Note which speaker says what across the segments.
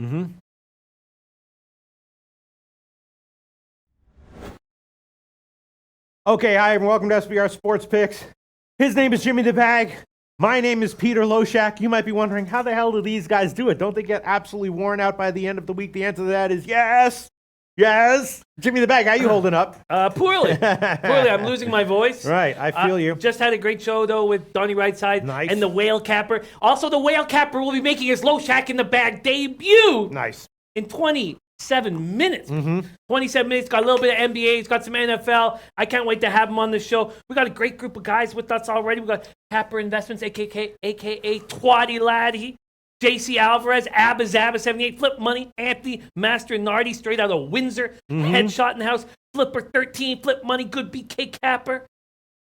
Speaker 1: Mm-hmm. Okay, hi, and welcome to SBR Sports Picks. His name is Jimmy the Bag. My name is Peter Loshak. You might be wondering, how the hell do these guys do it? Don't they get absolutely worn out by the end of the week? The answer to that is yes. Yes. Jimmy the Bag, how you holding up?
Speaker 2: Poorly. Poorly. I'm losing my voice.
Speaker 1: Right, I feel you.
Speaker 2: Just had a great show, though, with Donnie Rightside
Speaker 1: Nice.
Speaker 2: and the Whale Capper. Also, the Whale Capper will be making his Loshak in the Bag debut
Speaker 1: Nice.
Speaker 2: in 27 minutes.
Speaker 1: Mm-hmm.
Speaker 2: 27 minutes. Got a little bit of NBA. He's got some NFL. I can't wait to have him on the show. We got a great group of guys with us already. We got Capper Investments, a.k.a. Twatty Laddie, JC Alvarez, Abba Zabba 78, Flip Money, Anthony Mastronardi, straight out of Windsor, Headshot in the house, Flipper 13, Flip Money, good BK Capper,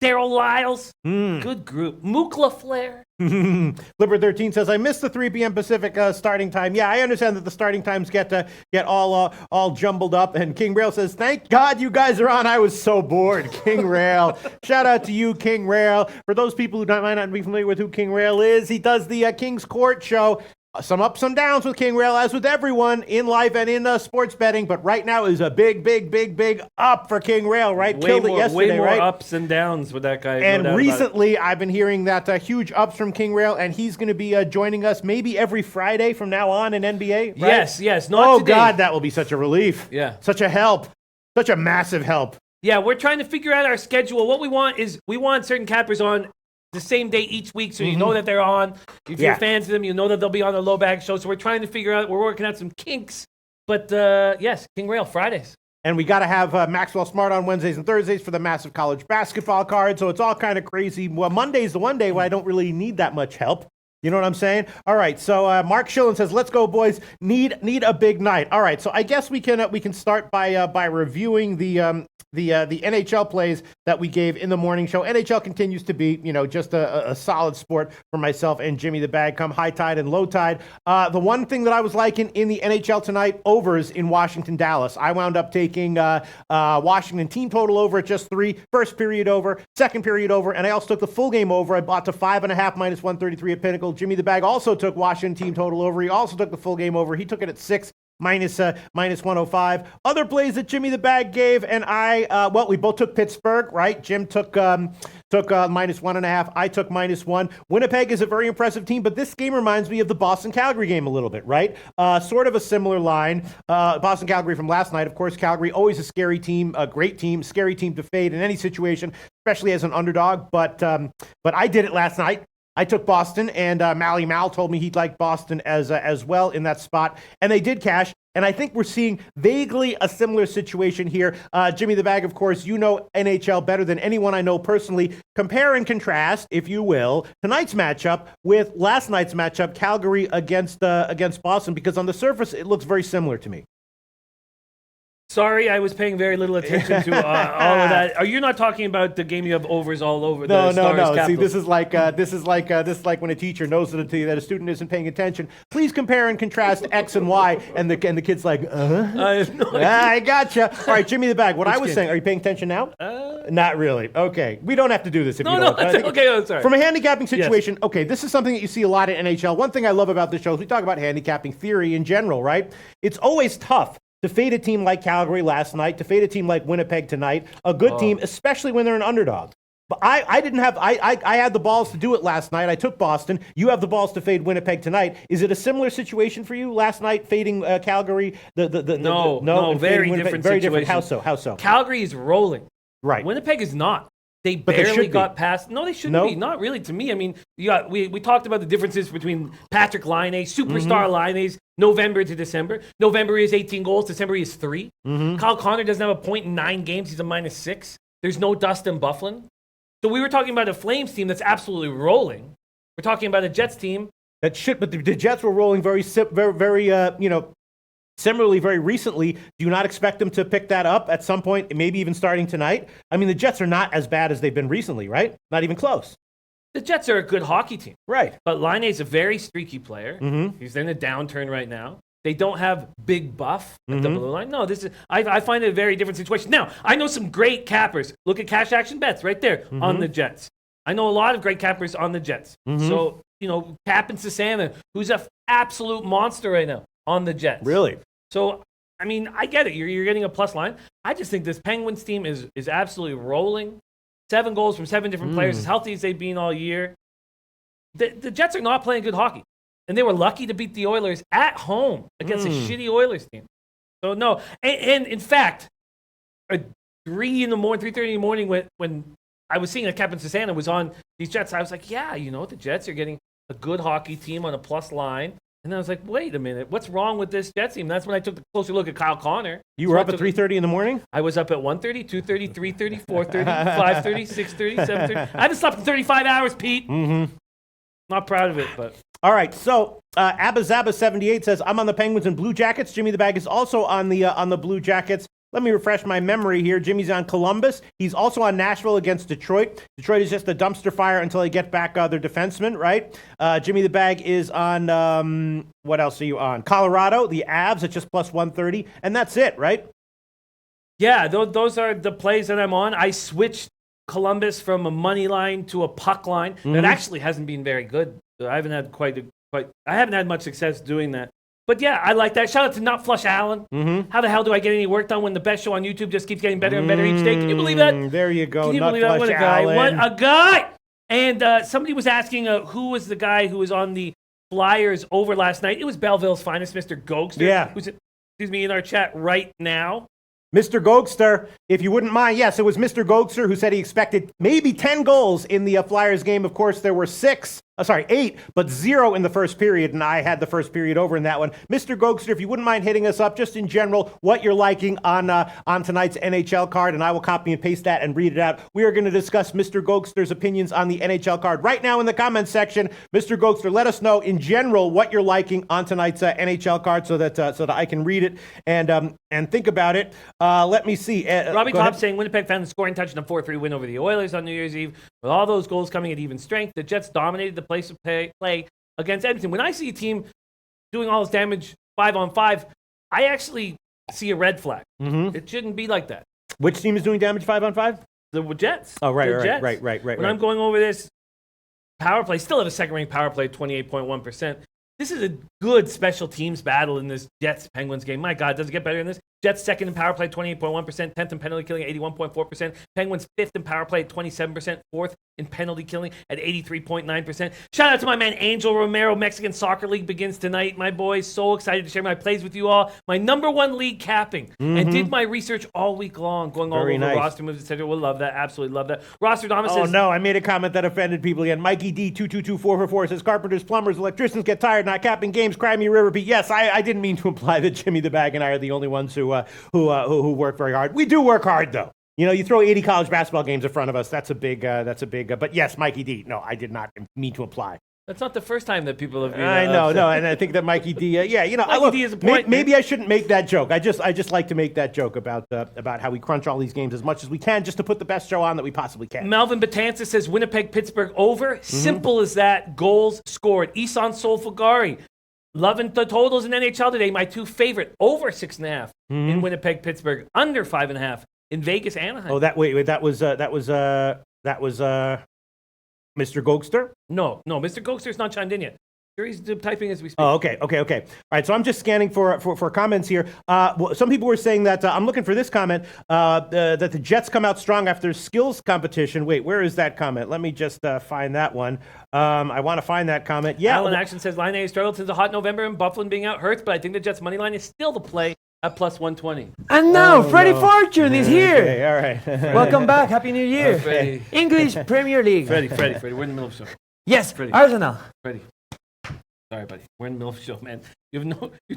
Speaker 2: Daryl Lyles, good group, Mookla Flair.
Speaker 1: Flipper 13 says, I missed the 3 p.m. Pacific starting time. Yeah, I understand that the starting times get all jumbled up. And King Rail says, thank God you guys are on. I was so bored. King Rail. Shout out to you, King Rail. For those people who might not be familiar with who King Rail is, he does the King's Court show. Some ups, some downs with King Rail, as with everyone in life and in sports betting. But right now is a big up for King Rail, right? Killed it yesterday,
Speaker 2: way more
Speaker 1: right?
Speaker 2: ups and downs with that guy.
Speaker 1: And
Speaker 2: no doubt
Speaker 1: recently, I've been hearing that huge ups from King Rail, and he's going to be joining us maybe every Friday from now on in NBA, right?
Speaker 2: Yes. Not today.
Speaker 1: God, that will be such a relief.
Speaker 2: Yeah.
Speaker 1: Such a help. Such a massive help.
Speaker 2: Yeah, we're trying to figure out our schedule. What we want is we want certain cappers on the same day each week, so you know that they're on. If you're fans of them, you know that they'll be on the Low Bag show. So we're trying to figure out, we're working out some kinks. But yes, King Rail, Fridays.
Speaker 1: And we got to have Maxwell Smart on Wednesdays and Thursdays for the massive college basketball card. So it's all kind of crazy. Well, Monday's the one day where I don't really need that much help. You know what I'm saying? All right. So Mark Schillen says, "Let's go, boys. Need a big night." All right. So I guess we can start by reviewing the NHL plays that we gave in the morning show. NHL continues to be, just a solid sport for myself and Jimmy the Bag. Come high tide and low tide. The one thing that I was liking in the NHL tonight, overs in Washington, Dallas. I wound up taking Washington team total over at just 3. First period over, second period over, and I also took the full game over. I bought to 5.5 minus 133 at Pinnacle. Jimmy the Bag also took Washington team total over. He also took the full game over. He took it at 6. Minus 105. Other plays that Jimmy the Bag gave, and we both took Pittsburgh, right? Jim took minus 1.5. I took -1. Winnipeg is a very impressive team, but this game reminds me of the Boston-Calgary game a little bit, right? Sort of a similar line. Boston-Calgary from last night. Of course, Calgary, always a scary team, a great team, scary team to fade in any situation, especially as an underdog. But I did it last night. I took Boston, and Mally Mal told me he'd like Boston as well in that spot, and they did cash. And I think we're seeing vaguely a similar situation here. Jimmy the Bag, of course, you know NHL better than anyone I know personally. Compare and contrast, if you will, tonight's matchup with last night's matchup, Calgary against Boston, because on the surface it looks very similar to me.
Speaker 2: Sorry, I was paying very little attention to all of that. Are you not talking about the game you have overs all over?
Speaker 1: No.
Speaker 2: Stars
Speaker 1: See, this is like when a teacher knows that a student isn't paying attention. Please compare and contrast X and Y, and the kid's like,
Speaker 2: I have no idea.
Speaker 1: I gotcha. All right, Jimmy the Bag. What I was saying. Are you paying attention now? Not really. Okay, we don't have to do this if you don't.
Speaker 2: Okay. I'm sorry.
Speaker 1: From a handicapping situation, okay, this is something that you see a lot in NHL. One thing I love about this show is we talk about handicapping theory in general, right? It's always tough to fade a team like Calgary last night, to fade a team like Winnipeg tonight, a good team, especially when they're an underdog. But I had the balls to do it last night. I took Boston. You have the balls to fade Winnipeg tonight. Is it a similar situation for you last night, fading Calgary?
Speaker 2: No, very different
Speaker 1: Very
Speaker 2: situation.
Speaker 1: different. How so?
Speaker 2: Calgary is rolling.
Speaker 1: Right.
Speaker 2: Winnipeg is not. They
Speaker 1: But they
Speaker 2: barely
Speaker 1: should
Speaker 2: got past. No, they shouldn't be. Not really. To me, I mean, we talked about the differences between Patrick Laine, superstar Laine's November to December. November is 18 goals. December is 3. Kyle Connor doesn't have a point in 9 games. He's a -6. There's no Dustin Byfuglien. So we were talking about a Flames team that's absolutely rolling. We're talking about a Jets team
Speaker 1: that shit. But the Jets were rolling very similarly, very recently. Do you not expect them to pick that up at some point, maybe even starting tonight? I mean, the Jets are not as bad as they've been recently, right? Not even close.
Speaker 2: The Jets are a good hockey team.
Speaker 1: Right.
Speaker 2: But Laine's a very streaky player. He's in a downturn right now. They don't have Big Buff at the blue line. No, I find it a very different situation. Now, I know some great cappers. Look at Cash Action Bets right there on the Jets. I know a lot of great cappers on the Jets. So, Cap and Susanna, who's an absolute monster right now. on the Jets.
Speaker 1: Really?
Speaker 2: So, I mean, I get it. You're getting a plus line. I just think this Penguins team is absolutely rolling. 7 goals from 7 different players, as healthy as they've been all year. The Jets are not playing good hockey. And they were lucky to beat the Oilers at home against a shitty Oilers team. So, no. And in fact, at 3:30 in the morning when I was seeing that Captain Susanna was on these Jets, I was like, yeah, the Jets are getting a good hockey team on a plus line. And I was like, wait a minute, what's wrong with this Jets team? That's when I took a closer look at Kyle Connor.
Speaker 1: You were up at 3:30 in the morning?
Speaker 2: I was up at 1:30, 2:30, 3:30, 4:30, 5:30, 6:30, 7:30. I haven't slept in 35 hours, Pete. Not proud of it, but...
Speaker 1: All right, so Abazaba78 says, I'm on the Penguins and Blue Jackets. Jimmy the Bag is also on the Blue Jackets. Let me refresh my memory here. Jimmy's on Columbus. He's also on Nashville against Detroit. Detroit is just a dumpster fire until they get back their defensemen, right? Jimmy the Bag is on, what else are you on? Colorado, the Avs at just plus 130, and that's it, right?
Speaker 2: Yeah, those are the plays that I'm on. I switched Columbus from a money line to a puck line. That actually hasn't been very good. I haven't had much success doing that. But yeah, I like that. Shout out to Not Flush Allen. How the hell do I get any work done when the best show on YouTube just keeps getting better and better each day? Can you believe that?
Speaker 1: There you go.
Speaker 2: Can you
Speaker 1: Not
Speaker 2: believe that?
Speaker 1: Flush
Speaker 2: What a guy.
Speaker 1: Allen.
Speaker 2: What a guy. And somebody was asking who was the guy who was on the Flyers over last night. It was Belleville's finest, Mr. Gogster.
Speaker 1: Yeah.
Speaker 2: Who's, in our chat right now.
Speaker 1: Mr. Gogster, if you wouldn't mind, yes, it was Mr. Gogster who said he expected maybe 10 goals in the Flyers game. Of course, there were 8, but 0 in the first period, and I had the first period over in that one. Mr. Gogster, if you wouldn't mind hitting us up, just in general, what you're liking on tonight's NHL card, and I will copy and paste that and read it out. We are going to discuss Mr. Gogster's opinions on the NHL card right now in the comments section. Mr. Gogster, let us know in general what you're liking on tonight's NHL card so that I can read it and think about it. Let me see.
Speaker 2: Robbie Top saying Winnipeg found the scoring touch in a 4-3 win over the Oilers on New Year's Eve. With all those goals coming at even strength, the Jets dominated the place of play against Edmonton. When I see a team doing all this damage 5-on-5, I actually see a red flag. It shouldn't be like that.
Speaker 1: Which team is doing damage 5-on-5?
Speaker 2: The Jets.
Speaker 1: Oh, right.
Speaker 2: When I'm going over this power play, still have a second-ranked power play, 28.1%. This is a good special teams battle in this Jets-Penguins game. My God, does it get better than this? Jets second in power play, 28.1%, 10th in penalty killing, 81.4%. Penguins 5th in power play, 27%, 4th in penalty killing at 83.9%. Shout out to my man Angel Romero. Mexican Soccer League begins tonight, my boys. So excited to share my plays with you all. My number 1 league capping. And did my research all week long, going all over roster moves, etc. We'll love that. Absolutely love that. Roster Thomas says...
Speaker 1: Oh, no, I made a comment that offended people again. Mikey D222444 says, carpenters, plumbers, electricians get tired not capping games. Cry me river. But yes, I didn't mean to imply that Jimmy the Bag and I are the only ones who work very hard. We do work hard, though. You throw 80 college basketball games in front of us. That's a big. But yes, Mikey D. No, I did not mean to imply.
Speaker 2: That's not the first time that people have been.
Speaker 1: I know, no, and I think that Mikey D.
Speaker 2: Mikey D is a point.
Speaker 1: Maybe I shouldn't make that joke. I just like to make that joke about how we crunch all these games as much as we can just to put the best show on that we possibly can.
Speaker 2: Melvin Batanza says Winnipeg Pittsburgh over. Simple as that. Goals scored. Isan Solfagari. Loving the totals in NHL today. My 2 favorite over 6.5 in Winnipeg, Pittsburgh. Under 5.5 in Vegas, Anaheim.
Speaker 1: Oh, that was Mr. Gogster?
Speaker 2: No, Mr. Gogster's not chimed in yet. Sure, he's typing as we speak.
Speaker 1: Oh, okay. All right, so I'm just scanning for comments here. Some people were saying that I'm looking for this comment that the Jets come out strong after skills competition. Wait, where is that comment? Let me just find that one. I want to find that comment. Yeah.
Speaker 2: Alan Action says Line A struggled since a hot November and Buffalo being out hurts, but I think the Jets money line is still the play at plus 120.
Speaker 3: And now Freddie Fortune is here.
Speaker 1: Okay, all right.
Speaker 3: Welcome back. Happy New Year.
Speaker 2: Freddie.
Speaker 3: English Premier League.
Speaker 2: Freddie. We're in the middle of the show.
Speaker 3: Yes,
Speaker 2: Freddie.
Speaker 3: Arsenal.
Speaker 2: Freddie. Sorry, buddy. We're in the middle of the show, man. Your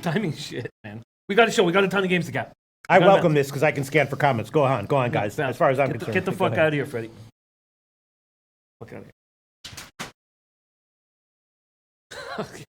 Speaker 2: timing shit, man. We got a show. We got a ton of games to cap.
Speaker 1: I welcome this because I can scan for comments. Go on, guys. As far as I'm concerned.
Speaker 2: Get the fuck out of here, Freddie. Fuck out of here. Okay.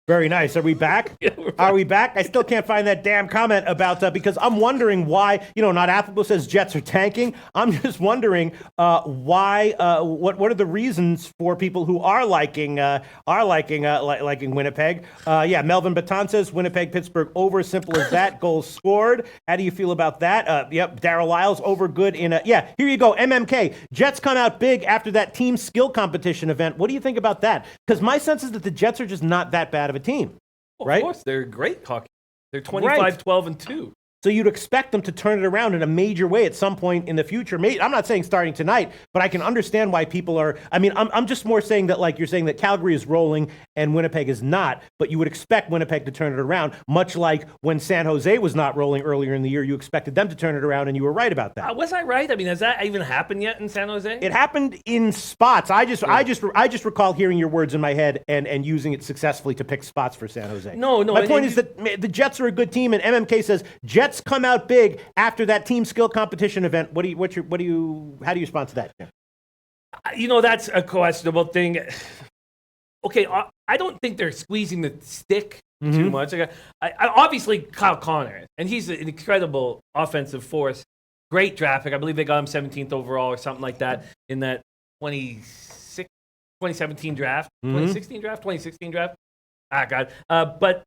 Speaker 1: Very nice. Are we back?
Speaker 2: Yeah, we're back.
Speaker 1: Are we back? I still can't find that damn comment about because I'm wondering why. Not Appleco says Jets are tanking. I'm just wondering why. What are the reasons for people who are liking Winnipeg? Yeah, Melvin Baton says Winnipeg Pittsburgh over. Simple as that. Goals scored. How do you feel about that? Yep. Daryl Lyles over. Good in a. Yeah. Here you go. MMK. Jets come out big after that team skill competition event. What do you think about that? Because my sense is that the Jets are just not that bad of a team. Right?
Speaker 2: Of course, they're great hockey. They're 25-12-2.
Speaker 1: So you'd expect them to turn it around in a major way at some point in the future. I'm not saying starting tonight, but I can understand why people are. I mean, I'm just more saying that, like you're saying, that Calgary is rolling and Winnipeg is not. But you would expect Winnipeg to turn it around, much like when San Jose was not rolling earlier in the year. You expected them to turn it around, and you were right about that.
Speaker 2: Was I right? I mean, has that even happened yet in San Jose?
Speaker 1: It happened in spots. I just recall hearing your words in my head and using it successally to pick spots for San Jose.
Speaker 2: No.
Speaker 1: My point is that the Jets are a good team, and MMK says Jets come out big after that team skill competition event. How do you respond to that, Jim?
Speaker 2: That's a questionable thing. Okay, I don't think they're squeezing the stick too much. I obviously Kyle Connor, and he's an incredible offensive force. Great draft pick. I believe they got him 17th overall or something like that in that 2017 draft, 2016 draft. Ah, God. But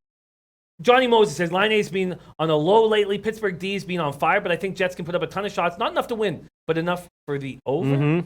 Speaker 2: Johnny Moses says, Line A's been on a low lately. Pittsburgh D's been on fire, but I think Jets can put up a ton of shots. Not enough to win, but enough for the over.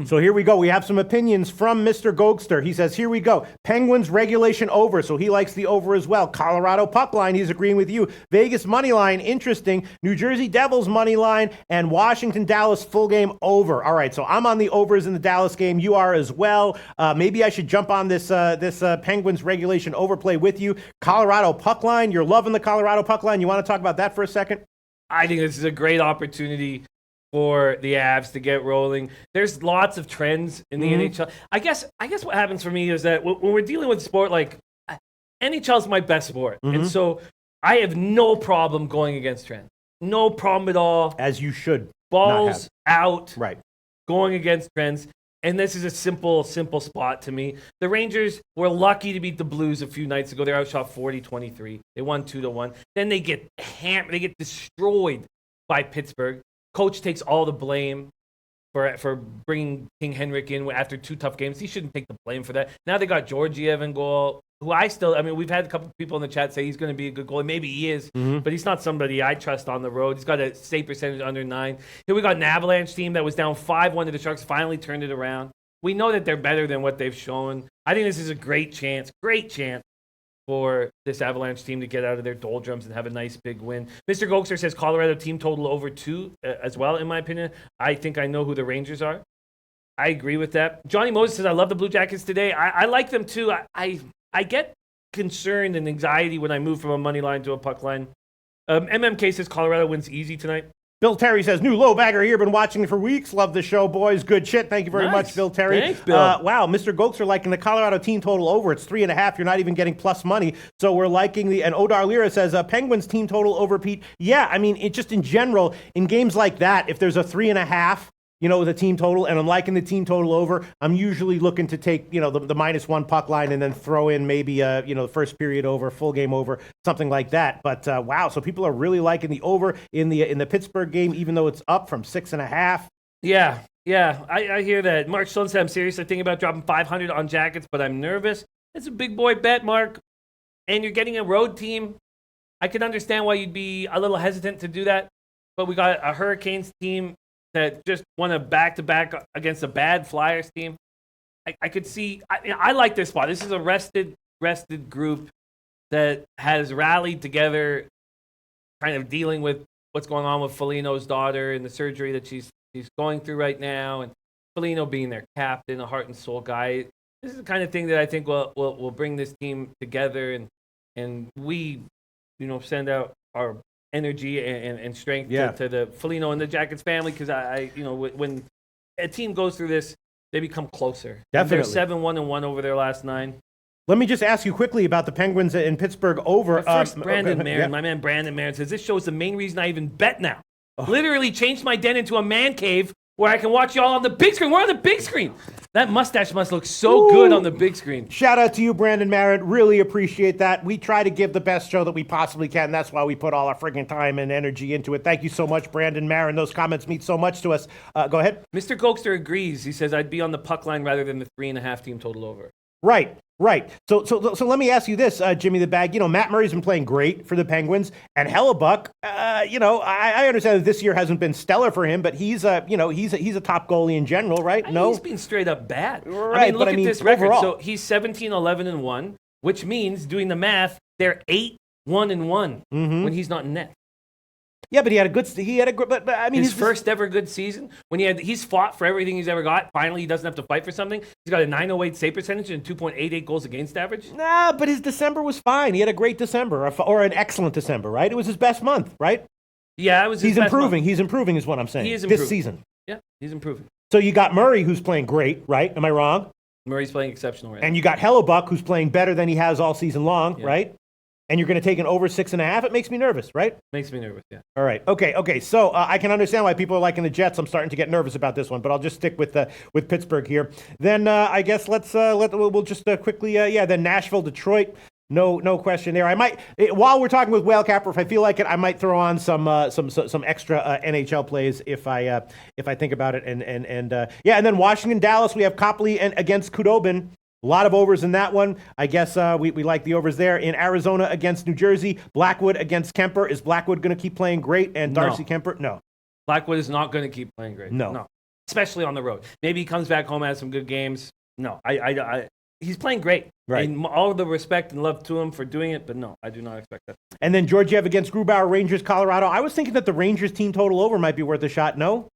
Speaker 1: So here we go. We have some opinions from Mr. Gogster. He says, here we go. Penguins regulation over, so he likes the over as well. Colorado puck line, he's agreeing with you. Vegas money line, interesting. New Jersey Devils money line, and Washington Dallas full game over. All right, so I'm on the overs in the Dallas game. You are as well. Maybe I should jump on this Penguins regulation overplay with you. Colorado puck line, you're loving the Colorado puck line. You want to talk about that for a second?
Speaker 2: I think this is a great opportunity for the Avs to get rolling. There's lots of trends in the NHL. I guess what happens for me is that when we're dealing with sport, like NHL is my best sport, and so I have no problem going against trends. No problem at all.
Speaker 1: As you should.
Speaker 2: Balls out.
Speaker 1: Right.
Speaker 2: Going against trends. And this is a simple spot to me. The Rangers were lucky to beat the Blues a few nights ago. They're outshot 40-23. They won 2-1. Then they get hammered. They get destroyed by Pittsburgh. Coach takes all the blame for bringing King Henrik in after 2 tough games. He shouldn't take the blame for that. Now they got Georgiev in goal, who we've had a couple people in the chat say he's going to be a good goalie. Maybe he is, but he's not somebody I trust on the road. He's got a save percentage under 9. Here we got an Avalanche team that was down 5-1 to the Sharks, finally turned it around. We know that they're better than what they've shown. I think this is a great chance for this Avalanche team to get out of their doldrums and have a nice big win. Mr. Gokster says Colorado team total over 2 as well, in my opinion. I think I know who the Rangers are. I agree with that. Johnny Moses says, I love the Blue Jackets today. I like them too. I get concerned and anxiety when I move from a money line to a puck line. MMK says Colorado wins easy tonight.
Speaker 1: Bill Terry says, new low bagger here, been watching for weeks. Love the show, boys. Good shit. Thank you very much, Bill Terry.
Speaker 2: Thanks, Bill.
Speaker 1: Wow, Mr. Gokes are liking the Colorado team total over. It's 3.5. You're not even getting plus money. So we're liking and Odar Lira says, Penguins team total over, Pete. Yeah, I mean, it just in general, in games like that, if there's a 3.5, with a team total, and I'm liking the team total over, I'm usually looking to take, the -1 puck line and then throw in maybe, the first period over, full game over, something like that. But wow, so people are really liking the over in the Pittsburgh game, even though it's up from 6.5.
Speaker 2: Yeah, I hear that. Mark Stone said, I'm seriously thinking about dropping 500 on Jackets, but I'm nervous. It's a big boy bet, Mark, and you're getting a road team. I can understand why you'd be a little hesitant to do that, but we got a Hurricanes team that just won a back-to-back against a bad Flyers team. I could see. I like this spot. This is a rested group that has rallied together, kind of dealing with what's going on with Foligno's daughter and the surgery that she's going through right now, and Foligno being their captain, a heart and soul guy. This is the kind of thing that I think will bring this team together, and we, send out our energy and strength to the Foligno and the Jackets family, because when a team goes through this, they become closer.
Speaker 1: Definitely.
Speaker 2: They're 7-1-1 over their last 9.
Speaker 1: Let me just ask you quickly about the Penguins in Pittsburgh over.
Speaker 2: First, Brandon Marin, my man Brandon Marin says, this shows the main reason I even bet now. Literally changed my den into a man cave where I can watch y'all on the big screen. We're on the big screen. That mustache must look so good on the big screen.
Speaker 1: Shout out to you, Brandon Merritt. Really appreciate that. We try to give the best show that we possibly can. That's why we put all our friggin' time and energy into it. Thank you so much, Brandon Merritt. Those comments mean so much to us. Go ahead.
Speaker 2: Mr. Gokster agrees. He says, I'd be on the puck line rather than the 3.5 team total over.
Speaker 1: Right. So let me ask you this, Jimmy the Bag. Matt Murray's been playing great for the Penguins, and Hellebuck. I understand that this year hasn't been stellar for him, but he's a top goalie in general, right? No,
Speaker 2: he's been straight up bad.
Speaker 1: Right,
Speaker 2: look at this record.
Speaker 1: overall.
Speaker 2: So he's 17-11-1, which means, doing the math, they're 8-1-1 when he's not in net.
Speaker 1: Yeah, but he had a good. But I mean,
Speaker 2: his first ever good season when he's fought for everything he's ever got. Finally, he doesn't have to fight for something. He's got a 908 save percentage and 2.88 goals against average.
Speaker 1: Nah, but his December was fine. He had a great December, or an excellent December, right? It was his best month, right?
Speaker 2: Yeah, it was.
Speaker 1: He's improving. He's improving, is what I'm saying.
Speaker 2: He is improving
Speaker 1: this season.
Speaker 2: Yeah, he's improving.
Speaker 1: So you got Murray, who's playing great, right? Am I wrong?
Speaker 2: Murray's playing exceptional right now.
Speaker 1: And you got Hellebuck, who's playing better than he has all season long, right? And you're going to take an over 6.5. It makes me nervous, right?
Speaker 2: Makes me nervous, yeah.
Speaker 1: All right. Okay. So I can understand why people are liking the Jets. I'm starting to get nervous about this one, but I'll just stick with Pittsburgh here. Then I guess we'll just quickly then Nashville, Detroit. No question there. I might, while we're talking with Whale Capper, if I feel like it, I might throw on some extra NHL plays if I think about it. And then Washington, Dallas. We have Copley against Khudobin. A lot of overs in that one. I guess we like the overs there. In Arizona against New Jersey, Blackwood against Kemper. Is Blackwood going to keep playing great? And Darcy Kemper? No.
Speaker 2: Blackwood is not going to keep playing great. No. Especially on the road. Maybe he comes back home, has some good games. No. He's playing great.
Speaker 1: Right.
Speaker 2: And all the respect and love to him for doing it, but no, I do not expect that.
Speaker 1: And then Georgiev against Grubauer, Rangers, Colorado. I was thinking that the Rangers team total over might be worth a shot. No?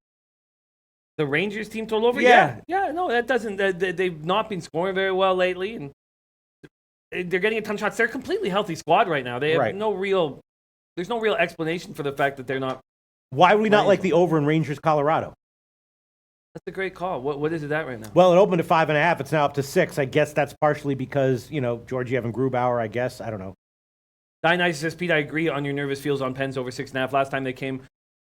Speaker 2: The Rangers team total over?
Speaker 1: Yeah.
Speaker 2: No, that doesn't. They've not been scoring very well lately, and they're getting a ton of shots. They're a completely healthy squad right now. They have there's no real explanation for the fact that they're not.
Speaker 1: Why would we not like the over in Rangers, Colorado?
Speaker 2: That's a great call. What is it at right now?
Speaker 1: Well, it opened at 5.5. It's now up to 6. I guess that's partially because, Georgiev and Grubauer, I guess. I don't know.
Speaker 2: Dionysus says, Pete, I agree on your nervous feels on Pens over 6.5. Last time they came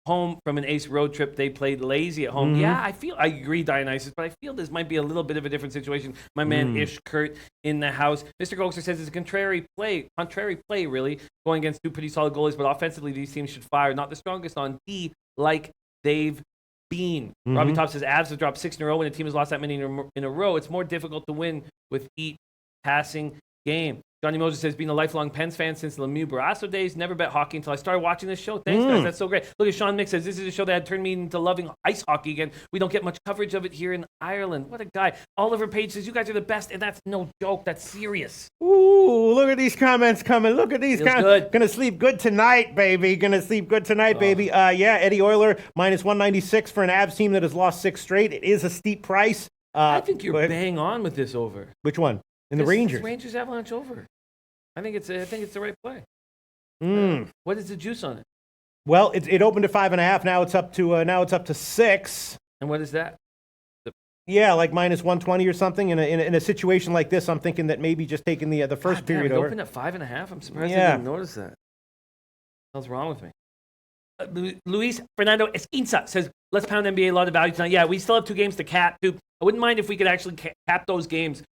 Speaker 2: home from an ace road trip, they played lazy at home. Mm-hmm. Yeah, I agree, Dionysus, but I feel this might be a little bit of a different situation. My man Ish Kurt in the house. Mr. Gokster says it's a contrary play, really, going against two pretty solid goalies, but offensively, these teams should fire. Not the strongest on D like they've been. Mm-hmm. Robbie Top says Avs have dropped 6 in a row when a team has lost that many in a row. It's more difficult to win with each passing game. Johnny Moses says, being a lifelong Pens fan since the Lemieux Barrasso days, never bet hockey until I started watching this show. Thanks, guys. That's so great. Look at Sean Mick says, this is a show that had turned me into loving ice hockey again. We don't get much coverage of it here in Ireland. What a guy. Oliver Page says, you guys are the best, and that's no joke. That's serious.
Speaker 1: Ooh, look at these comments coming. Look at these comments.
Speaker 2: Good.
Speaker 1: Gonna sleep good tonight, baby. Baby. Eddie Euler, minus 196 for an Avs team that has lost 6 straight. It is a steep price.
Speaker 2: I think you're bang on with this over.
Speaker 1: Which one? The Rangers?
Speaker 2: Rangers Avalanche over. I think it's the right play. What is the juice on it?
Speaker 1: Well, it opened at 5.5. Now it's up to 6.
Speaker 2: And what is that?
Speaker 1: Like minus 120 or something. In a situation like this, I'm thinking that maybe just taking the first period over.
Speaker 2: It opened at 5.5. I'm surprised I didn't notice that. What's wrong with me? Luis Fernando Esquinza says, let's pound NBA. A lot of value tonight. Yeah, we still have 2 games to cap, too. I wouldn't mind if we could actually cap those games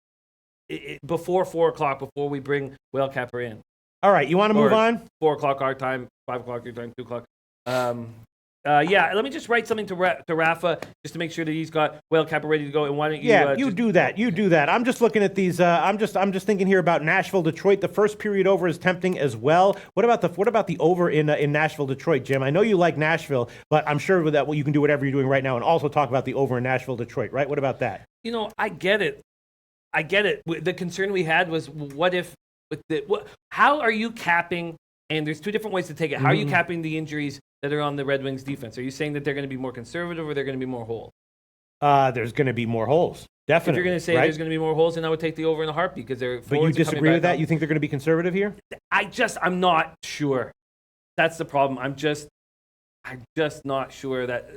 Speaker 2: before 4 o'clock, before we bring Whale Capper in.
Speaker 1: All right, you want to move on?
Speaker 2: 4 o'clock our time, 5 o'clock your time, 2 o'clock. Let me just write something to Rafa just to make sure that he's got Whale Capper ready to go. And why don't you?
Speaker 1: You do that. I'm just looking at these. I'm just thinking here about Nashville, Detroit. The first period over is tempting as well. What about the over in Nashville, Detroit, Jim? I know you like Nashville, but I'm sure with that, you can do whatever you're doing right now and also talk about the over in Nashville, Detroit, right? What about that?
Speaker 2: I get it. The concern we had was, what if how are you capping? And there's 2 different ways to take it. How are you capping the injuries that are on the Red Wings defense? Are you saying that they're going to be more conservative, or they're going to be more whole?
Speaker 1: There's going to be more holes. Definitely.
Speaker 2: If you're going to say there's going to be more holes, then I would take the over in a heartbeat, because they're.
Speaker 1: But you disagree with that? You think they're going to be conservative here?
Speaker 2: I'm not sure. That's the problem. I'm just not sure that.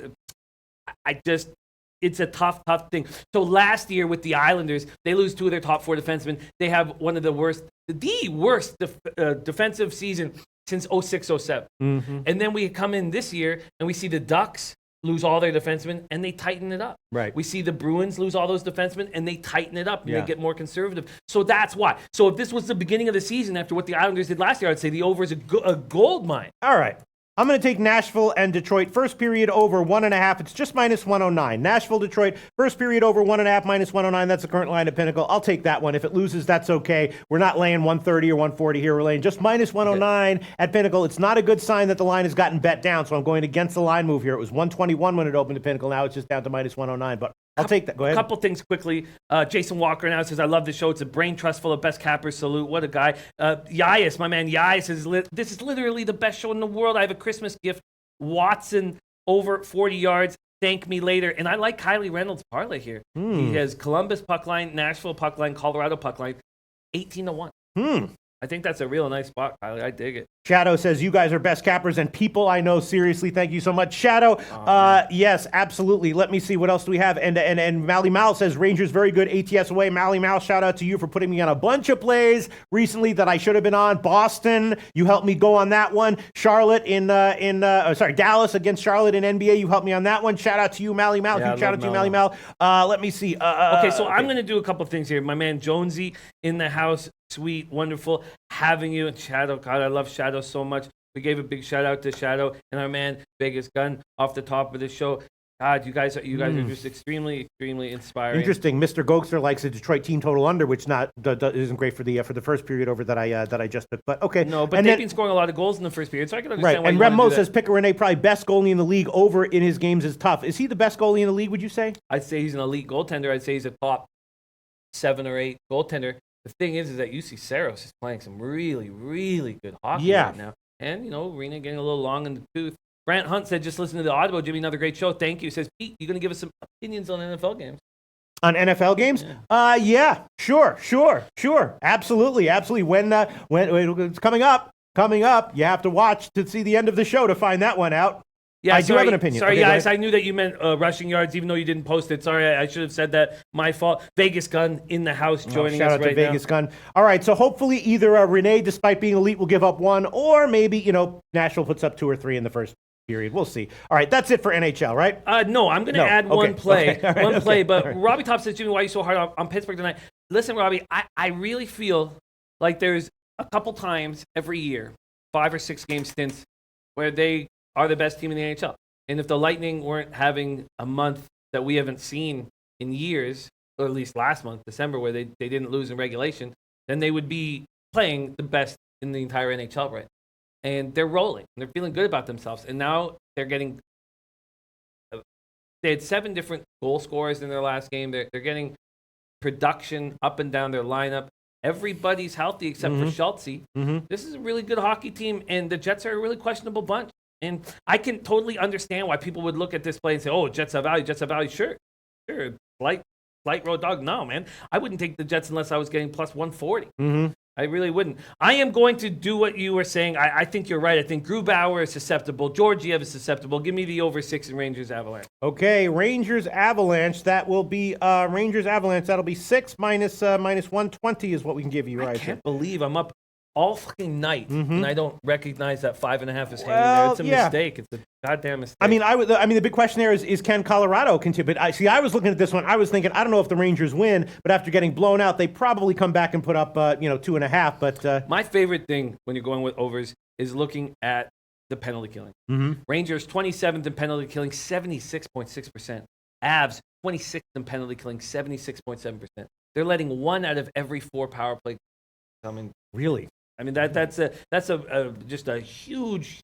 Speaker 2: It's a tough thing. So last year with the Islanders, they lose 2 of their top 4 defensemen. They have one of the worst defensive season since 06-07. And then we come in this year and we see the Ducks lose all their defensemen, and they tighten it up.
Speaker 1: Right.
Speaker 2: We see the Bruins lose all those defensemen, and they tighten it up, and
Speaker 1: Yeah.
Speaker 2: they get more conservative. So that's why. So if this was the beginning of the season after what the Islanders did last year, I'd say the over is a gold mine.
Speaker 1: All right. I'm going to take Nashville and Detroit. First period over 1.5. It's just minus 109. Nashville, Detroit. First period over 1.5, minus 109. That's the current line at Pinnacle. I'll take that one. If it loses, that's okay. We're not laying 130 or 140 here. We're laying just minus 109 at Pinnacle. It's not a good sign that the line has gotten bet down, so I'm going against the line move here. It was 121 when it opened at Pinnacle. Now it's just down to minus 109. But I'll take that. Go
Speaker 2: A
Speaker 1: ahead.
Speaker 2: couple things quickly. Jason Walker now says, I love the show. It's a brain trust full of best cappers. Salute. What a guy. Yais, my man Yais, says, this is literally the best show in the world. I have a Christmas gift. Watson over 40 yards. Thank me later. And I like Kylie Reynolds' parlay here. He has Columbus puck line, Nashville puck line, Colorado puck line, 18-1. I think that's a real nice spot, Kylie. I dig it.
Speaker 1: Shadow says, you guys are best cappers and people I know. Seriously, thank you so much. Shadow, yes, absolutely. Let me see, what else do we have? And Mally Mal says, Rangers very good, ATS away. Mally Mal, shout out to you for putting me on a bunch of plays recently that I should have been on. Boston, you helped me go on that one. Charlotte Dallas against Charlotte in NBA, you helped me on that one. Shout out to you, Mally Mal.
Speaker 2: Yeah,
Speaker 1: Huge shout out to you, Mally Mal. Let me see.
Speaker 2: Okay, so I'm going to do a couple of things here. My man Jonesy in the house. Sweet, wonderful having you. And Shadow, God, I love Shadow so much. We gave a big shout out to Shadow and our man Vegas Gun off the top of the show. God, you guys are just extremely inspiring.
Speaker 1: Interesting. Mr. Gokster likes a Detroit team total under, which isn't great for the first period over that I just took. But okay.
Speaker 2: No, but they've been scoring a lot of goals in the first period, so I can understand why.
Speaker 1: And
Speaker 2: you want to
Speaker 1: Remo
Speaker 2: do that.
Speaker 1: says Picker Rene probably best goalie in the league over in his games is tough. Is he the best goalie in the league? Would you say?
Speaker 2: I'd say he's an elite goaltender. I'd say he's a top 7 or 8 goaltender. The thing is that UC Saros is playing some really good hockey right now. And, Rena getting a little long in the tooth. Brant Hunt said, just listen to the audio, Jimmy, another great show. Thank you. He says, Pete, you going to give us some opinions on NFL games?
Speaker 1: On NFL games? Yeah, sure. Absolutely. When it's coming up, you have to watch to see the end of the show to find that one out.
Speaker 2: Yeah,
Speaker 1: I do have an opinion.
Speaker 2: Sorry,
Speaker 1: okay,
Speaker 2: guys. I knew that you meant rushing yards, even though you didn't post it. Sorry, I should have said that. My fault. Vegas Gun in the house joining us right now.
Speaker 1: Shout out to Vegas Gun. All right, so hopefully either Renee, despite being elite, will give up one, or maybe, Nashville puts up 2 or 3 in the first period. We'll see. All right, that's it for NHL, right?
Speaker 2: No, I'm going to add one play.
Speaker 1: Okay. All right,
Speaker 2: But
Speaker 1: all right.
Speaker 2: Robbie Top says, Jimmy, why are you so hard on Pittsburgh tonight? Listen, Robbie, I really feel like there's a couple times every year, 5 or 6 game stints, where they are the best team in the NHL. And if the Lightning weren't having a month that we haven't seen in years, or at least last month, December, where they didn't lose in regulation, then they would be playing the best in the entire NHL right now. And they're rolling. They're feeling good about themselves. And now they're getting they had 7 different goal scorers in their last game. They're getting production up and down their lineup. Everybody's healthy except for Schultz. This is a really good hockey team, and the Jets are a really questionable bunch. And I can totally understand why people would look at this play and say, oh, Jets have value. Sure. Light road dog. No, man. I wouldn't take the Jets unless I was getting plus 140. I really wouldn't. I am going to do what you were saying. I think you're right. I think Grubauer is susceptible. Georgiev is susceptible. Give me the over 6 in Rangers Avalanche.
Speaker 1: Okay, Rangers Avalanche. That will be Rangers Avalanche. That'll be 6 minus 120 is what we can give you, right?
Speaker 2: I can't believe I'm up all fucking night and I don't recognize that 5.5 is hanging there.
Speaker 1: Well,
Speaker 2: It's a
Speaker 1: yeah.
Speaker 2: mistake. It's a goddamn mistake.
Speaker 1: I mean, the big question there is can Colorado continue? But I was looking at this one. I was thinking, I don't know if the Rangers win, but after getting blown out, they probably come back and put up, 2.5. But
Speaker 2: my favorite thing when you're going with overs is looking at the penalty killing. Rangers 27th in penalty killing, 76.6%. Avs 26th in penalty killing, 76.7%. They're letting 1 out of every 4 power play come in.
Speaker 1: really,
Speaker 2: I mean that's just a huge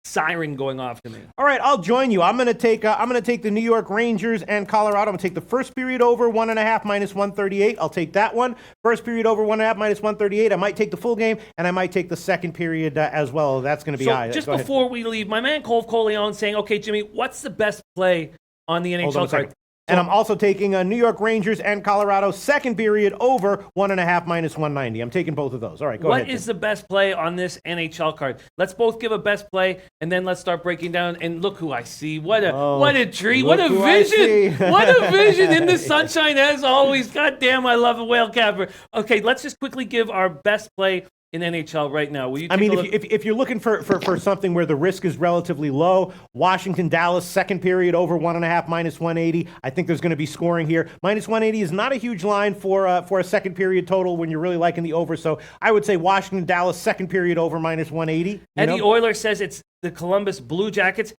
Speaker 2: siren going off to me.
Speaker 1: all right, I'll join you. I'm gonna take the New York Rangers and Colorado. I'm gonna take the first period over 1.5 minus 138. I'll take that one. First period over 1.5 minus 138. I might take the full game, and I might take the second period as well. That's gonna be high.
Speaker 2: Just
Speaker 1: Go ahead.
Speaker 2: before we leave, my man Cole Coleon saying, "Okay, Jimmy, what's the best play on the
Speaker 1: Hold on a
Speaker 2: NHL
Speaker 1: second.
Speaker 2: card?"
Speaker 1: And I'm also taking New York Rangers and Colorado second period over 1.5 minus 190. I'm taking both of those. All right, go ahead.
Speaker 2: What is the best play on this NHL card? Let's both give a best play, and then let's start breaking down. And look who I see. What a treat. What a
Speaker 1: look who I
Speaker 2: vision.
Speaker 1: see.
Speaker 2: What a vision in the sunshine as always. God damn, I love a whale capper. Okay, let's just quickly give our best play in NHL right now? Will you
Speaker 1: I
Speaker 2: take
Speaker 1: mean,
Speaker 2: a look?
Speaker 1: if you're looking for something where the risk is relatively low, Washington, Dallas, second period over 1.5, minus 180. I think there's going to be scoring here. Minus 180 is not a huge line for a second period total when you're really liking the over. So I would say Washington, Dallas, second period over minus 180.
Speaker 2: Eddie Euler says it's the Columbus Blue Jackets.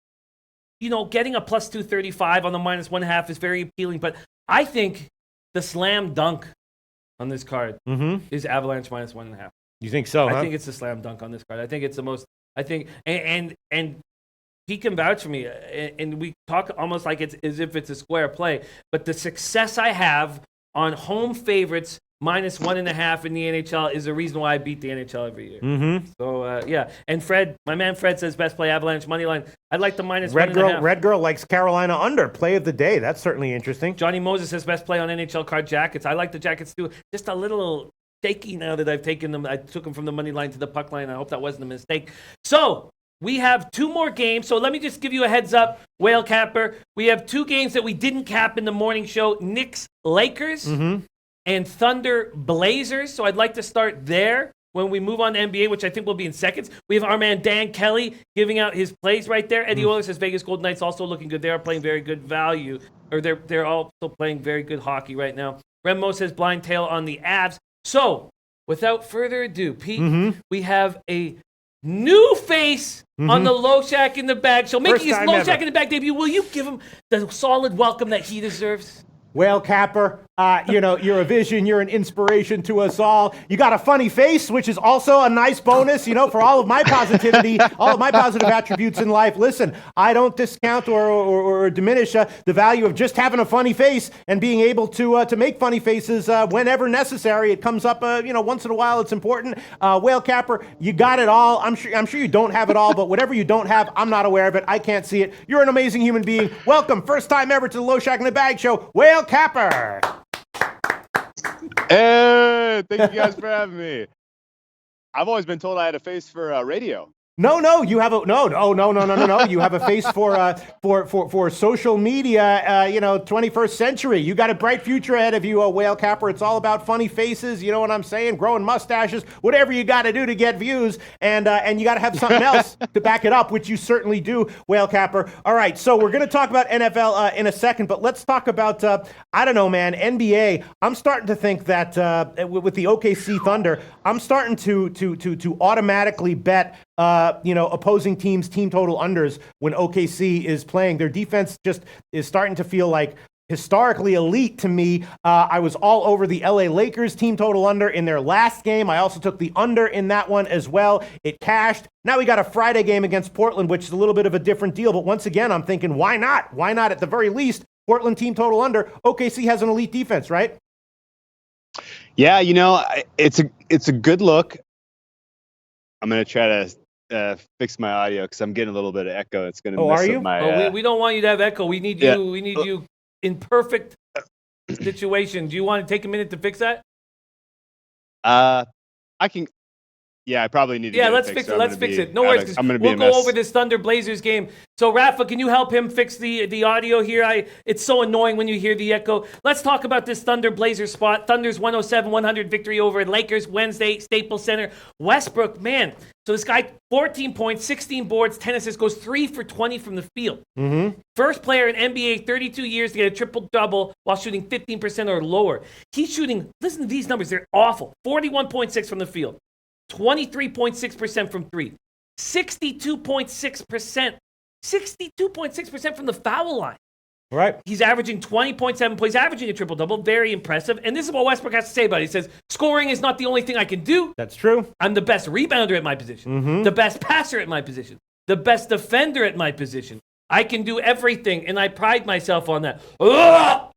Speaker 2: You know, getting a plus 235 on the minus 1.5 is very appealing, but I think the slam dunk on this card is Avalanche minus 1.5.
Speaker 1: You think so?
Speaker 2: I think it's a slam dunk on this card. I think it's the most. I think and he can vouch for me, and we talk almost like it's as if it's a square play. But the success I have on home favorites minus 1.5 in the NHL is the reason why I beat the NHL every year. So yeah, and Fred, my man Fred says best play Avalanche money line. I'd like the minus 1.5.
Speaker 1: Red Girl likes Carolina under play of the day. That's certainly interesting.
Speaker 2: Johnny Moses says best play on NHL card Jackets. I like the Jackets too. Just a little shaky now that I've taken them. I took them from the money line to the puck line. I hope that wasn't a mistake. So we have two more games. So let me just give you a heads up, Whale Capper. We have two games that we didn't cap in the morning show. Knicks Lakers and Thunder Blazers. So I'd like to start there when we move on to NBA, which I think will be in seconds. We have our man Dan Kelly giving out his plays right there. Eddie Euler says Vegas Golden Knights also looking good. They are playing very good value, or they're also playing very good hockey right now. Remo says blind tail on the Avs. So, without further ado, Pete, we have a new face on the Loshak in the Bag show. Making his Loshak in the Bag debut. Will you give him the solid welcome that he deserves?
Speaker 1: Whale Capper, you're a vision, you're an inspiration to us all. You got a funny face, which is also a nice bonus, for all of my positivity, all of my positive attributes in life. Listen, I don't discount or diminish the value of just having a funny face and being able to make funny faces whenever necessary. It comes up, once in a while. It's important. Whale Capper, you got it all. I'm sure you don't have it all, but whatever you don't have, I'm not aware of it. I can't see it. You're an amazing human being. Welcome, first time ever to the Loshak in the Bag show, Whale Capper.
Speaker 4: Hey, thank you guys for having me. I've always been told I had a face for radio.
Speaker 1: No, you have a no. You have a face for social media. 21st century. You got a bright future ahead of you, Whale Capper. It's all about funny faces. You know what I'm saying? Growing mustaches, whatever you got to do to get views, and you got to have something else to back it up, which you certainly do, Whale Capper. All right, so we're gonna talk about NFL in a second, but let's talk about I don't know, man, NBA. I'm starting to think that with the OKC Thunder, I'm starting to automatically bet. Opposing teams' team total unders when OKC is playing. Their defense just is starting to feel like historically elite to me. I was all over the LA Lakers team total under in their last game. I also took the under in that one as well. It cashed. Now we got a Friday game against Portland, which is a little bit of a different deal. But once again, I'm thinking, why not? Why not at the very least? Portland team total under. OKC has an elite defense, right?
Speaker 4: Yeah, it's a good look. I'm gonna try to fix my audio because I'm getting a little bit of echo. It's going to mess up my...
Speaker 2: we don't want you to have echo. We need you. We need you in perfect situation. Do you want to take a minute to fix that?
Speaker 4: I can... Yeah, I probably need to get
Speaker 2: let's
Speaker 4: it
Speaker 2: fix
Speaker 4: fixed.
Speaker 2: it. Let's fix it. No worries. We'll go over this Thunder Blazers game. So, Rafa, can you help him fix the audio here? It's so annoying when you hear the echo. Let's talk about this Thunder Blazers spot. Thunder's 107-100 victory over Lakers Wednesday, Staples Center. Westbrook, man. So this guy, 14 points, 16 boards, 10 assists, goes 3 for 20 from the field. First player in NBA 32 years to get a triple-double while shooting 15% or lower. He's shooting, listen to these numbers, they're awful. 41.6 from the field. 23.6% from three, 62.6%, 62.6% from the foul line.
Speaker 1: Right.
Speaker 2: He's averaging 20.7 points, averaging a triple-double. Very impressive. And this is what Westbrook has to say about it. He says, scoring is not the only thing I can do.
Speaker 1: That's true.
Speaker 2: I'm the best rebounder at my position, the best passer at my position, the best defender at my position. I can do everything, and I pride myself on that.
Speaker 1: I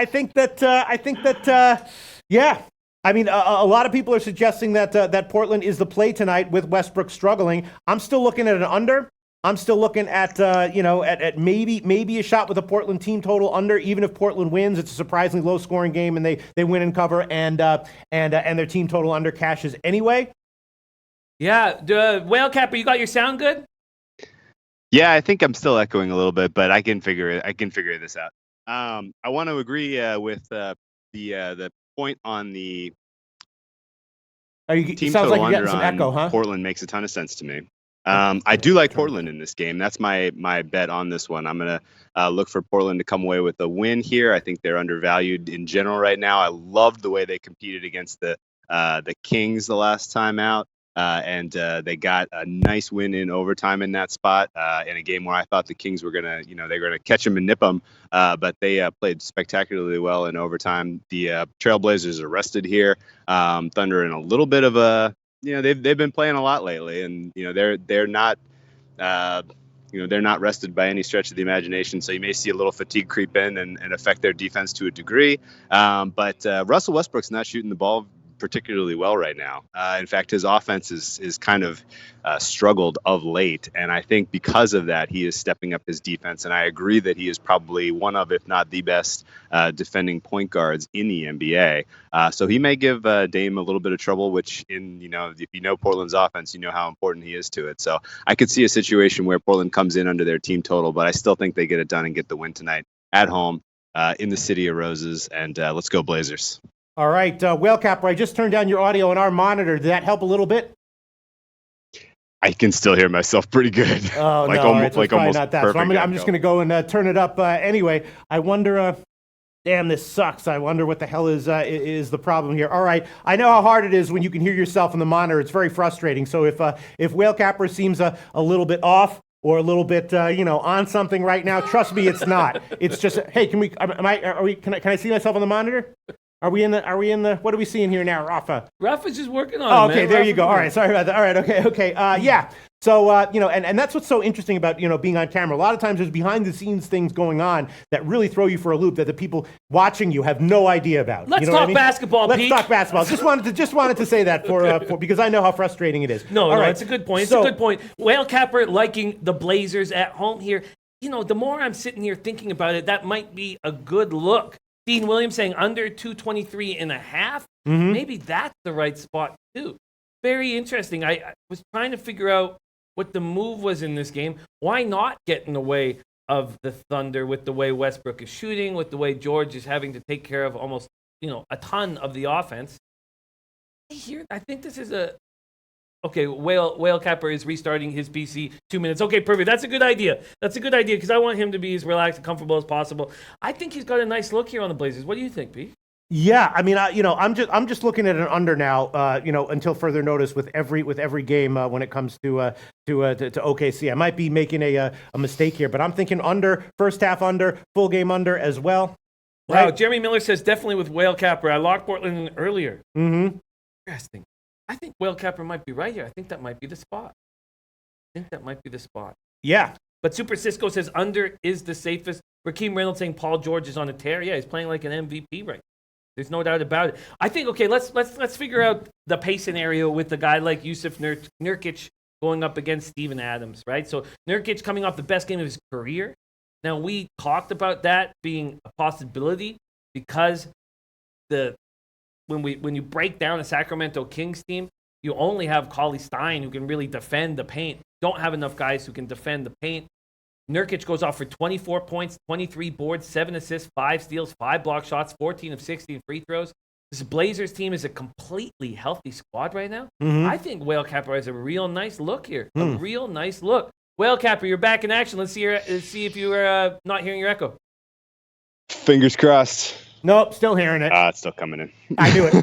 Speaker 1: think that. Yeah. I mean, a lot of people are suggesting that Portland is the play tonight with Westbrook struggling. I'm still looking at an under. I'm still looking at at maybe a shot with a Portland team total under. Even if Portland wins, it's a surprisingly low scoring game, and they win and cover, and their team total under cashes anyway.
Speaker 2: Yeah, Whale Capper, you got your sound good?
Speaker 4: Yeah, I think I'm still echoing a little bit, but I can figure this out. I want to agree with the point on the
Speaker 1: It
Speaker 4: team
Speaker 1: sounds
Speaker 4: total
Speaker 1: like you're getting
Speaker 4: under
Speaker 1: some
Speaker 4: on
Speaker 1: echo, huh?
Speaker 4: Portland makes a ton of sense to me. I do like Portland in this game. That's my bet on this one. I'm going to look for Portland to come away with a win here. I think they're undervalued in general right now. I loved the way they competed against the Kings the last time out. And they got a nice win in overtime in that spot in a game where I thought the Kings were gonna, they're gonna catch them and nip them, but they played spectacularly well in overtime. The Trailblazers are rested here. Thunder in a little bit of a, they've been playing a lot lately, and they're not. They're not rested by any stretch of the imagination, so you may see a little fatigue creep in and affect their defense to a degree. But Russell Westbrook's not shooting the ball particularly well right now. In fact, his offense is kind of struggled of late, and I think because of that, he is stepping up his defense. And I agree that he is probably one of, if not the best, defending point guards in the NBA. So he may give Dame a little bit of trouble, which if you know Portland's offense, you know how important he is to it. So I could see a situation where Portland comes in under their team total, but I still think they get it done and get the win tonight at home in the City of Roses. And let's go Blazers.
Speaker 1: All right, Whale Capper, I just turned down your audio on our monitor. Did that help a little bit?
Speaker 4: I can still hear myself pretty good.
Speaker 1: Oh,
Speaker 4: like
Speaker 1: no,
Speaker 4: almost,
Speaker 1: right, so
Speaker 4: like
Speaker 1: probably
Speaker 4: almost
Speaker 1: not that.
Speaker 4: perfect.
Speaker 1: So I'm just going to go and turn it up anyway. I wonder, damn, this sucks. I wonder what the hell is the problem here. All right, I know how hard it is when you can hear yourself in the monitor. It's very frustrating. So if Whale Capper seems a little bit off, or a little bit, on something right now, trust me, it's not. It's just, hey, can I see myself on the monitor? Are we in the, what are we seeing here now, Rafa?
Speaker 2: Rafa's just working on it,
Speaker 1: okay,
Speaker 2: man.
Speaker 1: there you go. All right, sorry about that. All right, okay. Yeah. So, and that's what's so interesting about, being on camera. A lot of times there's behind the scenes things going on that really throw you for a loop that the people watching you have no idea about.
Speaker 2: Let's
Speaker 1: you know
Speaker 2: talk basketball,
Speaker 1: Let's
Speaker 2: Pete.
Speaker 1: talk basketball. Just wanted to say that for because I know how frustrating it is.
Speaker 2: No,
Speaker 1: All right.
Speaker 2: it's a good point. It's a good point. Whale Capper liking the Blazers at home here. The more I'm sitting here thinking about it, that might be a good look. Dean Williams saying under 223 and a half.
Speaker 1: Mm-hmm.
Speaker 2: Maybe that's the right spot too. Very interesting. I was trying to figure out what the move was in this game. Why not get in the way of the Thunder with the way Westbrook is shooting, with the way George is having to take care of almost, a ton of the offense. I think this is okay, Whale Capper is restarting his PC 2 minutes. Okay, perfect. That's a good idea. Because I want him to be as relaxed and comfortable as possible. I think he's got a nice look here on the Blazers. What do you think, Pete?
Speaker 1: Yeah, I mean, I'm just looking at an under now, until further notice with every game when it comes to OKC. I might be making a mistake here, but I'm thinking under, first half under, full game under as well.
Speaker 2: Wow,
Speaker 1: Right?
Speaker 2: Jeremy Miller says definitely with Whale Capper. I locked Portland in earlier.
Speaker 1: Mm-hmm.
Speaker 2: Interesting. I think Whale Capper might be right here. I think that might be the spot.
Speaker 1: Yeah.
Speaker 2: But Super Cisco says under is the safest. Rakeem Reynolds saying Paul George is on a tear. Yeah, he's playing like an MVP right now. There's no doubt about it. I think, okay, let's figure out the pay scenario with a guy like Yusuf Nurkic going up against Steven Adams, right? So Nurkic coming off the best game of his career. Now, we talked about that being a possibility because when you break down a Sacramento Kings team, you only have Cauley Stein who can really defend the paint. Don't have enough guys who can defend the paint. Nurkic goes off for 24 points, 23 boards, 7 assists, 5 steals, 5 block shots, 14 of 16 free throws. This Blazers team is a completely healthy squad right now.
Speaker 1: Mm-hmm.
Speaker 2: I think Whale Capper has a real nice look here. A real nice look. Whale Capper, you're back in action. Let's see if you are not hearing your echo.
Speaker 4: Fingers crossed.
Speaker 1: Nope, still hearing it.
Speaker 4: It's still coming in.
Speaker 1: I knew it.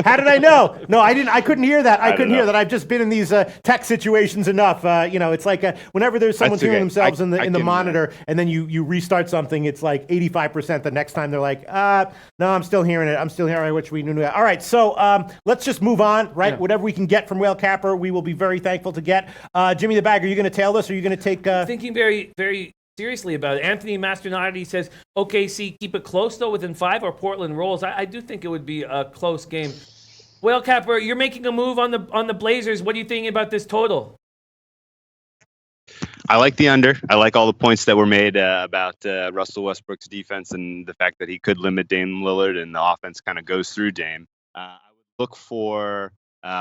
Speaker 1: How did I know? No, I didn't. I couldn't hear that. I couldn't hear that. I've just been in these tech situations enough. It's like whenever there's someone hearing themselves in the monitor, and then you restart something, it's like 85%. The next time they're like, no, I'm still hearing it. I'm still hearing it, which we knew that. All right, so let's just move on, right? Yeah. Whatever we can get from Whale Capper, we will be very thankful to get. Jimmy the Bag, are you going to tail this, or are you going to take?
Speaker 2: Thinking very, very seriously about it. Anthony Mastronardi says, OKC keep it close though within 5 or Portland rolls. I do think it would be a close game. Whale Capper, you're making a move on the Blazers. What are you thinking about this total?
Speaker 4: I like the under. I like all the points that were made about Russell Westbrook's defense and the fact that he could limit Dame Lillard and the offense kind of goes through Dame. I would look for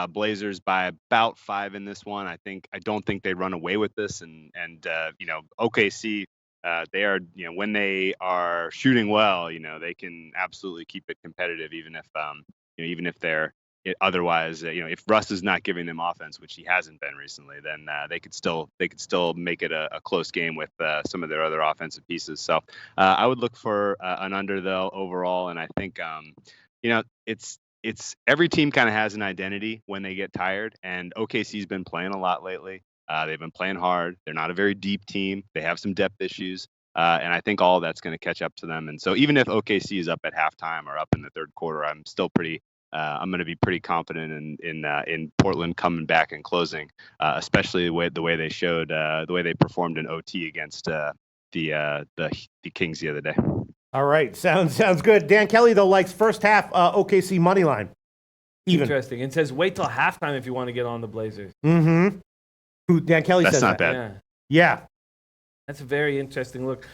Speaker 4: Blazers by about 5 in this one. I don't think they run away with this, and OKC they are, when they are shooting well, they can absolutely keep it competitive, even if they're otherwise, if Russ is not giving them offense, which he hasn't been recently, then they could still make it a close game with some of their other offensive pieces. So I would look for an under though overall, and I think it's every team kind of has an identity when they get tired, and OKC's been playing a lot lately. They've been playing hard. They're not a very deep team. They have some depth issues. And I think all that's going to catch up to them. And so even if OKC is up at halftime or up in the third quarter, I'm still I'm going to be pretty confident in Portland coming back and closing, especially the way they showed, the way they performed in OT against the Kings the other day.
Speaker 1: All right, sounds good. Dan Kelly though likes first half OKC money line. Even.
Speaker 2: Interesting. It says wait till halftime if you want to get on the Blazers.
Speaker 1: Mm-hmm. Who Dan Kelly
Speaker 4: That's
Speaker 1: says
Speaker 4: not
Speaker 1: that.
Speaker 4: bad.
Speaker 1: Yeah.
Speaker 2: That's a very interesting look.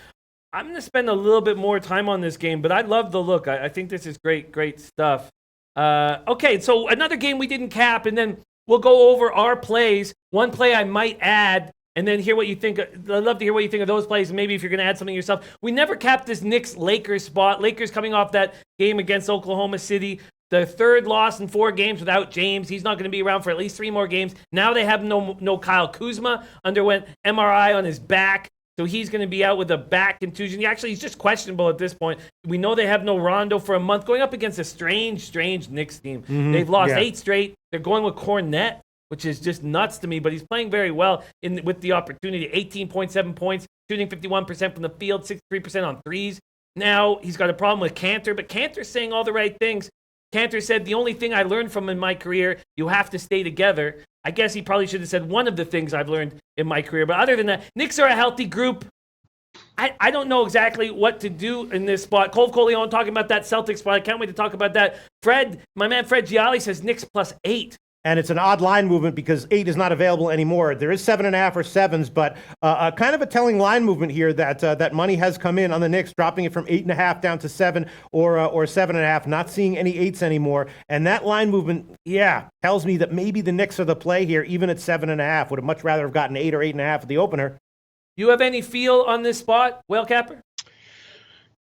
Speaker 2: I'm going to spend a little bit more time on this game, but I love the look. I think this is great stuff. Okay, so another game we didn't cap, and then we'll go over our plays. One play I might add, and then hear what you think. I'd love to hear what you think of those plays, and maybe if you're going to add something yourself. We never capped this Knicks-Lakers spot. Lakers coming off that game against Oklahoma City. The third loss in 4 games without James. He's not going to be around for at least 3 more games. Now they have no Kyle Kuzma. Underwent MRI on his back. So he's going to be out with a back contusion. He's just questionable at this point. We know they have no Rondo for a month, going up against a strange Knicks team.
Speaker 1: Mm-hmm.
Speaker 2: They've lost 8 straight. They're going with Cornette, which is just nuts to me, but he's playing very well with the opportunity. 18.7 points, shooting 51% from the field, 63% on threes. Now he's got a problem with Cantor, but Cantor's saying all the right things. Cantor said, the only thing I learned from in my career, you have to stay together. I guess he probably should have said one of the things I've learned in my career. But other than that, Knicks are a healthy group. I don't know exactly what to do in this spot. Cole Coleon talking about that Celtics spot. I can't wait to talk about that. My man Fred Gialli says Knicks +8.
Speaker 1: And it's an odd line movement because 8 is not available anymore. There is 7.5 or 7s, but kind of a telling line movement here that money has come in on the Knicks, dropping it from 8.5 down to 7 or 7.5. Not seeing any 8s anymore. And that line movement, tells me that maybe the Knicks are the play here, even at 7.5. Would have much rather have gotten 8 or 8.5 at the opener.
Speaker 2: You have any feel on this spot, Whale Capper?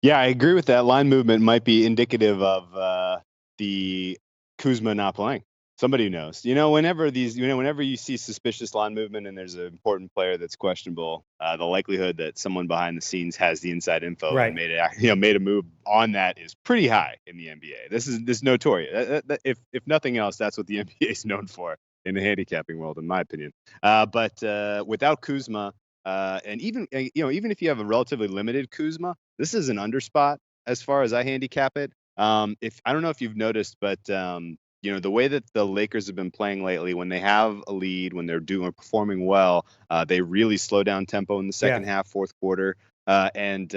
Speaker 4: Yeah, I agree with that. Line movement might be indicative of the Kuzma not playing. Somebody knows. Whenever you see suspicious line movement and there's an important player that's questionable, the likelihood that someone behind the scenes has the inside info and made a move on that is pretty high in the NBA. This is notorious. If nothing else, that's what the NBA is known for in the handicapping world, in my opinion. But without Kuzma, and even if you have a relatively limited Kuzma, this is an under spot as far as I handicap it. If I don't know if you've noticed, but the way that the Lakers have been playing lately, when they have a lead, when they're performing well, they really slow down tempo in the second half, fourth quarter. And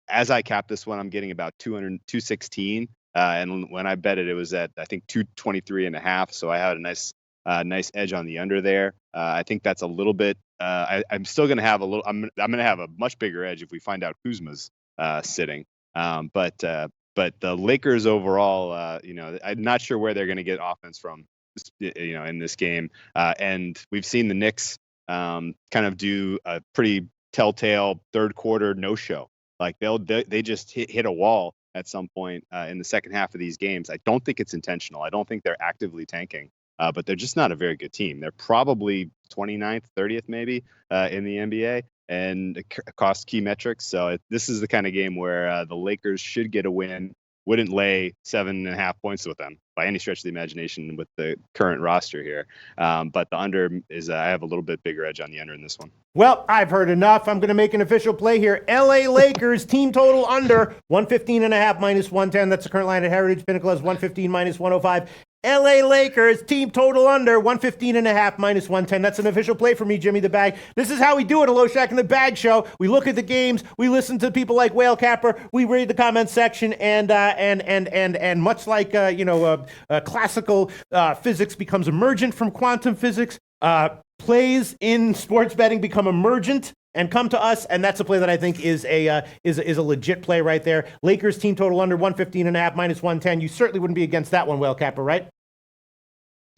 Speaker 4: as I cap this one, I'm getting about 216. And when I bet it, it was at, I think, 223.5. So I had a nice edge on the under there. I think that's a little bit. I'm still going to have a little. I'm going to have a much bigger edge if we find out Kuzma's sitting. But the Lakers overall, I'm not sure where they're going to get offense from, in this game. And we've seen the Knicks kind of do a pretty telltale third quarter no-show. Like they just hit a wall at some point in the second half of these games. I don't think it's intentional. I don't think they're actively tanking. But they're just not a very good team. They're probably 29th, 30th maybe in the NBA and across key metrics. So this is the kind of game where the Lakers should get a win. Wouldn't lay 7.5 points with them by any stretch of the imagination with the current roster here. But the under is I have a little bit bigger edge on the under in this one.
Speaker 1: Well, I've heard enough. I'm going to make an official play here. LA Lakers team total under 115.5 minus 110. That's the current line at Heritage. Pinnacle has 115 minus 105. LA Lakers team total under 115.5 minus 110. That's an official play for me, Jimmy the Bag. This is how we do it at Loshak the Bag show. We look at the games, we listen to people like Whale Capper, we read the comment section, and much like classical physics becomes emergent from quantum physics, plays in sports betting become emergent and come to us, and that's a play that I think is a legit play right there. Lakers team total under 115.5 minus 110. You certainly wouldn't be against that one, Whale Capper, right?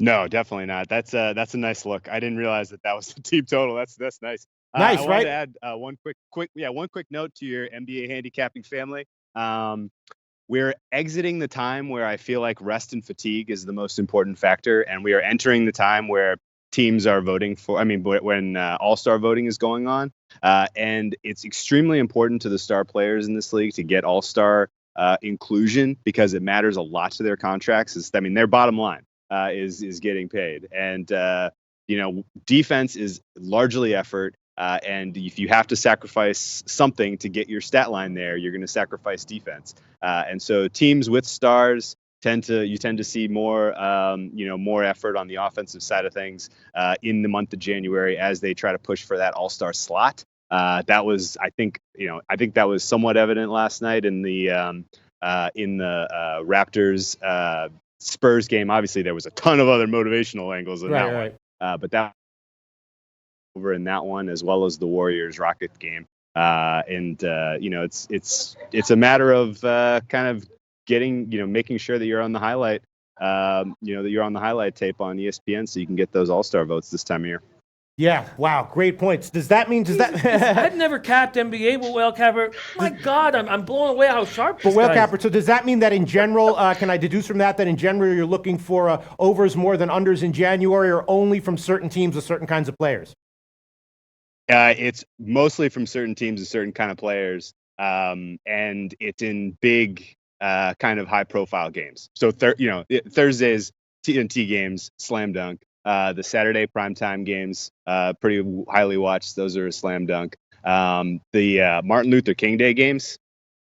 Speaker 4: No, definitely not. That's a nice look. I didn't realize that was the team total. That's nice.
Speaker 1: Nice,
Speaker 4: I wanted
Speaker 1: right?
Speaker 4: to add one quick note to your NBA handicapping family. We're exiting the time where I feel like rest and fatigue is the most important factor, and we are entering the time where teams are voting for. I mean, when All-Star voting is going on, and it's extremely important to the star players in this league to get All-Star inclusion because it matters a lot to their contracts. Their bottom line is getting paid, and defense is largely effort. And if you have to sacrifice something to get your stat line there, you're going to sacrifice defense. And so teams with stars tend to see more, more effort on the offensive side of things in the month of January as they try to push for that all-star slot. That was, I think that was somewhat evident last night in the Raptors Spurs game. Obviously, there was a ton of other motivational angles in that one, but that over in that one, as well as the Warriors Rocket game. It's a matter of kind of making sure that you're on the highlight, that you're on the highlight tape on ESPN so you can get those All-Star votes this time of year.
Speaker 1: Yeah, wow, great points.
Speaker 2: I've never capped NBA with Whale Capper. My God, I'm blown away how sharp this
Speaker 1: Whale
Speaker 2: guy is.
Speaker 1: Capper, so does that mean that in general, can I deduce from that in general you're looking for overs more than unders in January, or only from certain teams with certain kinds of players?
Speaker 4: It's mostly from certain teams and certain kind of players, and it's in big, kind of high-profile games. So, Thursdays TNT games, slam dunk. The Saturday primetime games, pretty highly watched. Those are a slam dunk. The Martin Luther King Day games,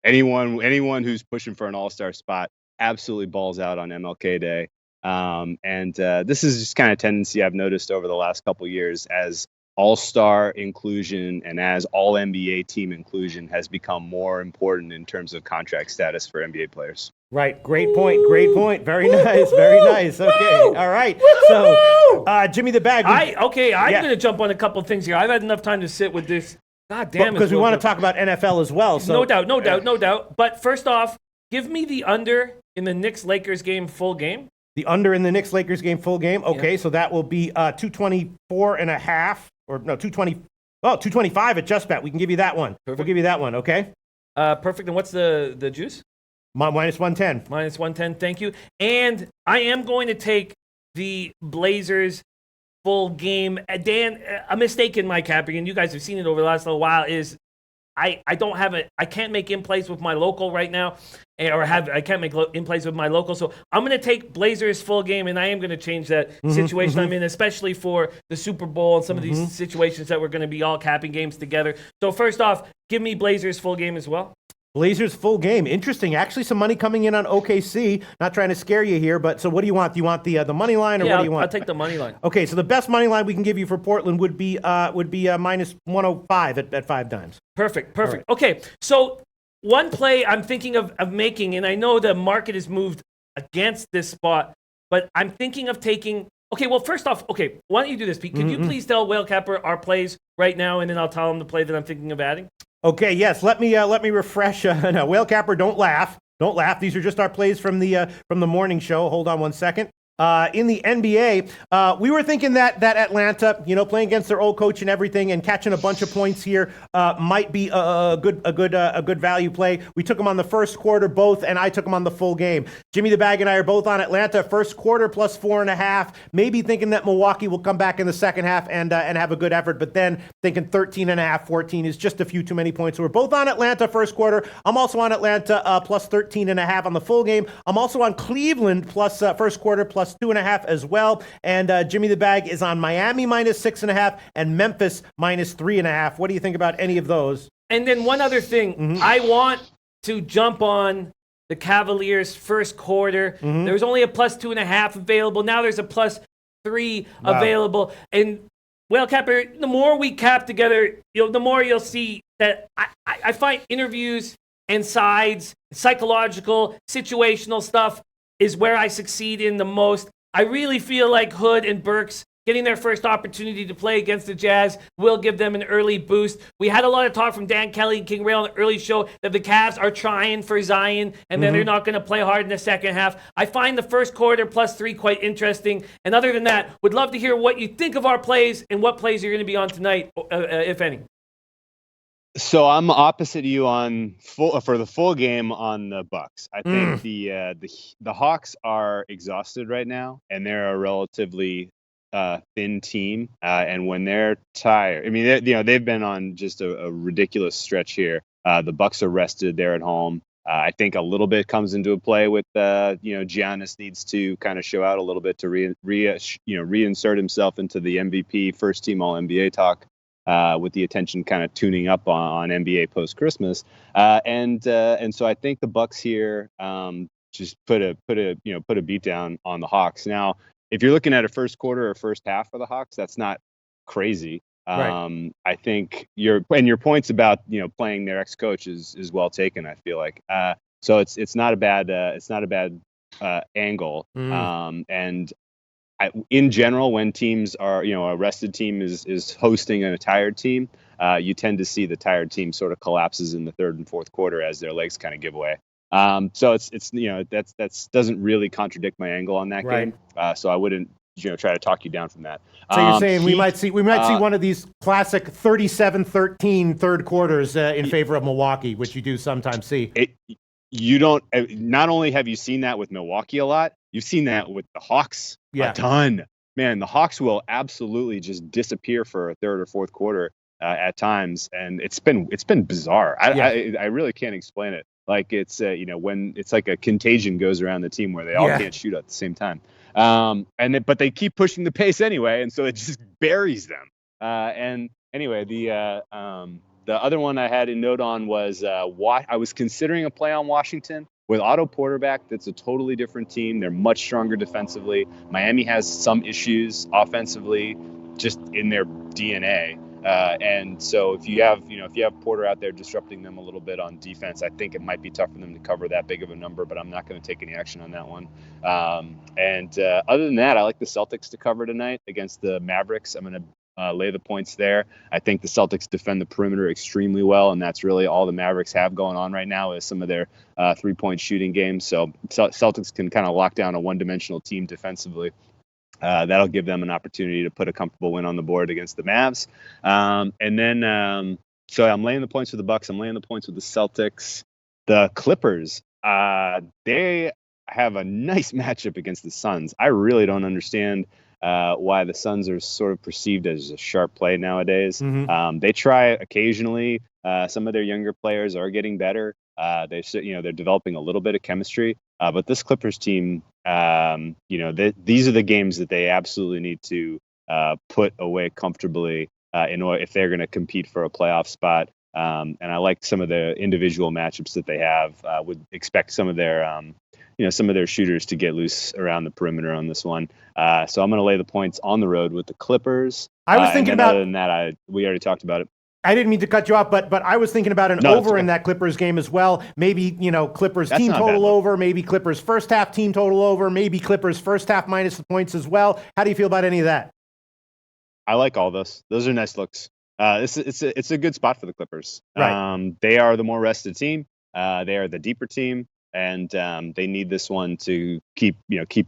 Speaker 4: anyone who's pushing for an all-star spot absolutely balls out on MLK Day. And this is just kind of tendency I've noticed over the last couple years as all-star inclusion and as all-NBA team inclusion has become more important in terms of contract status for NBA players.
Speaker 1: Right. Great point. Very nice. Okay. All right. So, Jimmy the Bag.
Speaker 2: I'm going to jump on a couple of things here. I've had enough time to sit with this. God damn it.
Speaker 1: Because we want to talk about NFL as well. So.
Speaker 2: No doubt. But first off, give me the under in the Knicks-Lakers game full game.
Speaker 1: The under in the Knicks-Lakers game full game. Okay, so that will be 224.5. Or no, 220. Oh, 225 at Just Bet. We can give you that one.
Speaker 2: Perfect.
Speaker 1: We'll give you that one, okay?
Speaker 2: Perfect. And what's the juice?
Speaker 1: Minus 110.
Speaker 2: Minus 110, thank you. And I am going to take the Blazers full game. Dan, a mistake in my capping, and you guys have seen it over the last little while, is I can't make in plays with my local right now, I can't make in plays with my local. So I'm going to take Blazers full game, and I am going to change that situation I'm in, especially for the Super Bowl and some of these situations that we're going to be all capping games together. So first off, give me Blazers full game as well.
Speaker 1: Blazers full game. Interesting. Actually, some money coming in on OKC. Not trying to scare you here, but so what do you want? Do you want the money line, or what do you want?
Speaker 2: I'll take the money line.
Speaker 1: Okay, so the best money line we can give you for Portland would be minus 105 at 5 times.
Speaker 2: Perfect.
Speaker 1: Right.
Speaker 2: Okay, so one play I'm thinking of making, and I know the market has moved against this spot, but I'm thinking of taking. Okay, well, first off, why don't you do this, Pete? Could you please tell Whale Capper our plays right now, and then I'll tell him the play that I'm thinking of adding?
Speaker 1: Okay, yes. Let me refresh. No, Whale Capper, don't laugh. Don't laugh. These are just our plays from the morning show. Hold on one second. In the NBA, we were thinking that Atlanta, playing against their old coach and everything, and catching a bunch of points here might be a good value play. We took them on the first quarter both, and I took them on the full game. Jimmy the Bag and I are both on Atlanta first quarter plus 4.5. Maybe thinking that Milwaukee will come back in the second half and have a good effort, but then thinking 13.5, 14 is just a few too many points. So we're both on Atlanta first quarter. I'm also on Atlanta plus 13.5 on the full game. I'm also on Cleveland plus first quarter plus 2.5 as well. And Jimmy the Bag is on Miami minus 6.5 and Memphis minus 3.5. What do you think about any of those?
Speaker 2: And then one other thing, I want to jump on the Cavaliers first quarter. There was only a plus 2.5 available. Now there's a plus 3 available. And Whale Capper, the more we cap together, the more you'll see that I find interviews and sides, psychological, situational stuff is where I succeed in the most. I really feel like Hood and Burks getting their first opportunity to play against the Jazz will give them an early boost. We had a lot of talk from Dan Kelly and King Ray on the early show that the Cavs are trying for Zion, and then they're not going to play hard in the second half. I find the first quarter +3 quite interesting. And other than that, would love to hear what you think of our plays and what plays you're going to be on tonight, if any.
Speaker 4: So I'm opposite you on for the full game on the Bucks. I think the Hawks are exhausted right now, and they're a relatively thin team. And when they're tired, I mean, they've been on just a ridiculous stretch here. The Bucks are rested; they're at home. I think a little bit comes into play with Giannis needs to kind of show out a little bit to reinsert himself into the MVP, first team All NBA talk. With the attention kind of tuning up on NBA post Christmas, and so I think the Bucks here just put a beat down on the Hawks. Now, if you're looking at a first quarter or first half for the Hawks, that's not crazy.
Speaker 2: Right.
Speaker 4: I think your points about playing their ex coach is well taken. I feel like so it's not a bad angle. And in general, when teams are, a rested team is hosting a tired team, you tend to see the tired team sort of collapses in the third and fourth quarter as their legs kind of give away. So it's that's doesn't really contradict my angle on that game. So I wouldn't try to talk you down from that.
Speaker 1: So you're saying we might see one of these classic 37-13 third quarters in favor of Milwaukee, which you do sometimes see.
Speaker 4: You don't. Not only have you seen that with Milwaukee a lot, you've seen that with the Hawks a ton. Man, the Hawks will absolutely just disappear for a third or fourth quarter at times, and it's been bizarre. I really can't explain it. Like it's when it's like a contagion goes around the team where they all can't shoot at the same time. But they keep pushing the pace anyway, and so it just buries them. And anyway, the other one I had a note on was I was considering a play on Washington. With Otto Porter back, that's a totally different team. They're much stronger defensively. Miami has some issues offensively, just in their DNA. And so if you have Porter out there disrupting them a little bit on defense, I think it might be tough for them to cover that big of a number. But I'm not going to take any action on that one. Other than that, I like the Celtics to cover tonight against the Mavericks. I'm going to lay the points there. I think the Celtics defend the perimeter extremely well, and that's really all the Mavericks have going on right now is some of their three-point shooting games. So Celtics can kind of lock down a one-dimensional team defensively. That'll give them an opportunity to put a comfortable win on the board against the Mavs. So I'm laying the points with the Bucks. I'm laying the points with the Celtics. The Clippers, they have a nice matchup against the Suns. I really don't understand why the Suns are sort of perceived as a sharp play nowadays. They try occasionally. Some of their younger players are getting better. They're developing a little bit of chemistry. But this Clippers team, these are the games that they absolutely need to put away comfortably in order if they're going to compete for a playoff spot. And I like some of the individual matchups that they have. Would expect some of their shooters to get loose around the perimeter on this one. So I'm going to lay the points on the road with the Clippers.
Speaker 1: I was thinking about.
Speaker 4: Other than that, we already talked about it.
Speaker 1: I didn't mean to cut you off, but I was thinking about an over in that Clippers game as well. Maybe, Clippers team total over, maybe Clippers first half team total over, maybe Clippers first half minus the points as well. How do you feel about any of that?
Speaker 4: I like all those. Those are nice looks. It's a good spot for the Clippers.
Speaker 1: Right.
Speaker 4: They are the more rested team. They are the deeper team, and they need this one to keep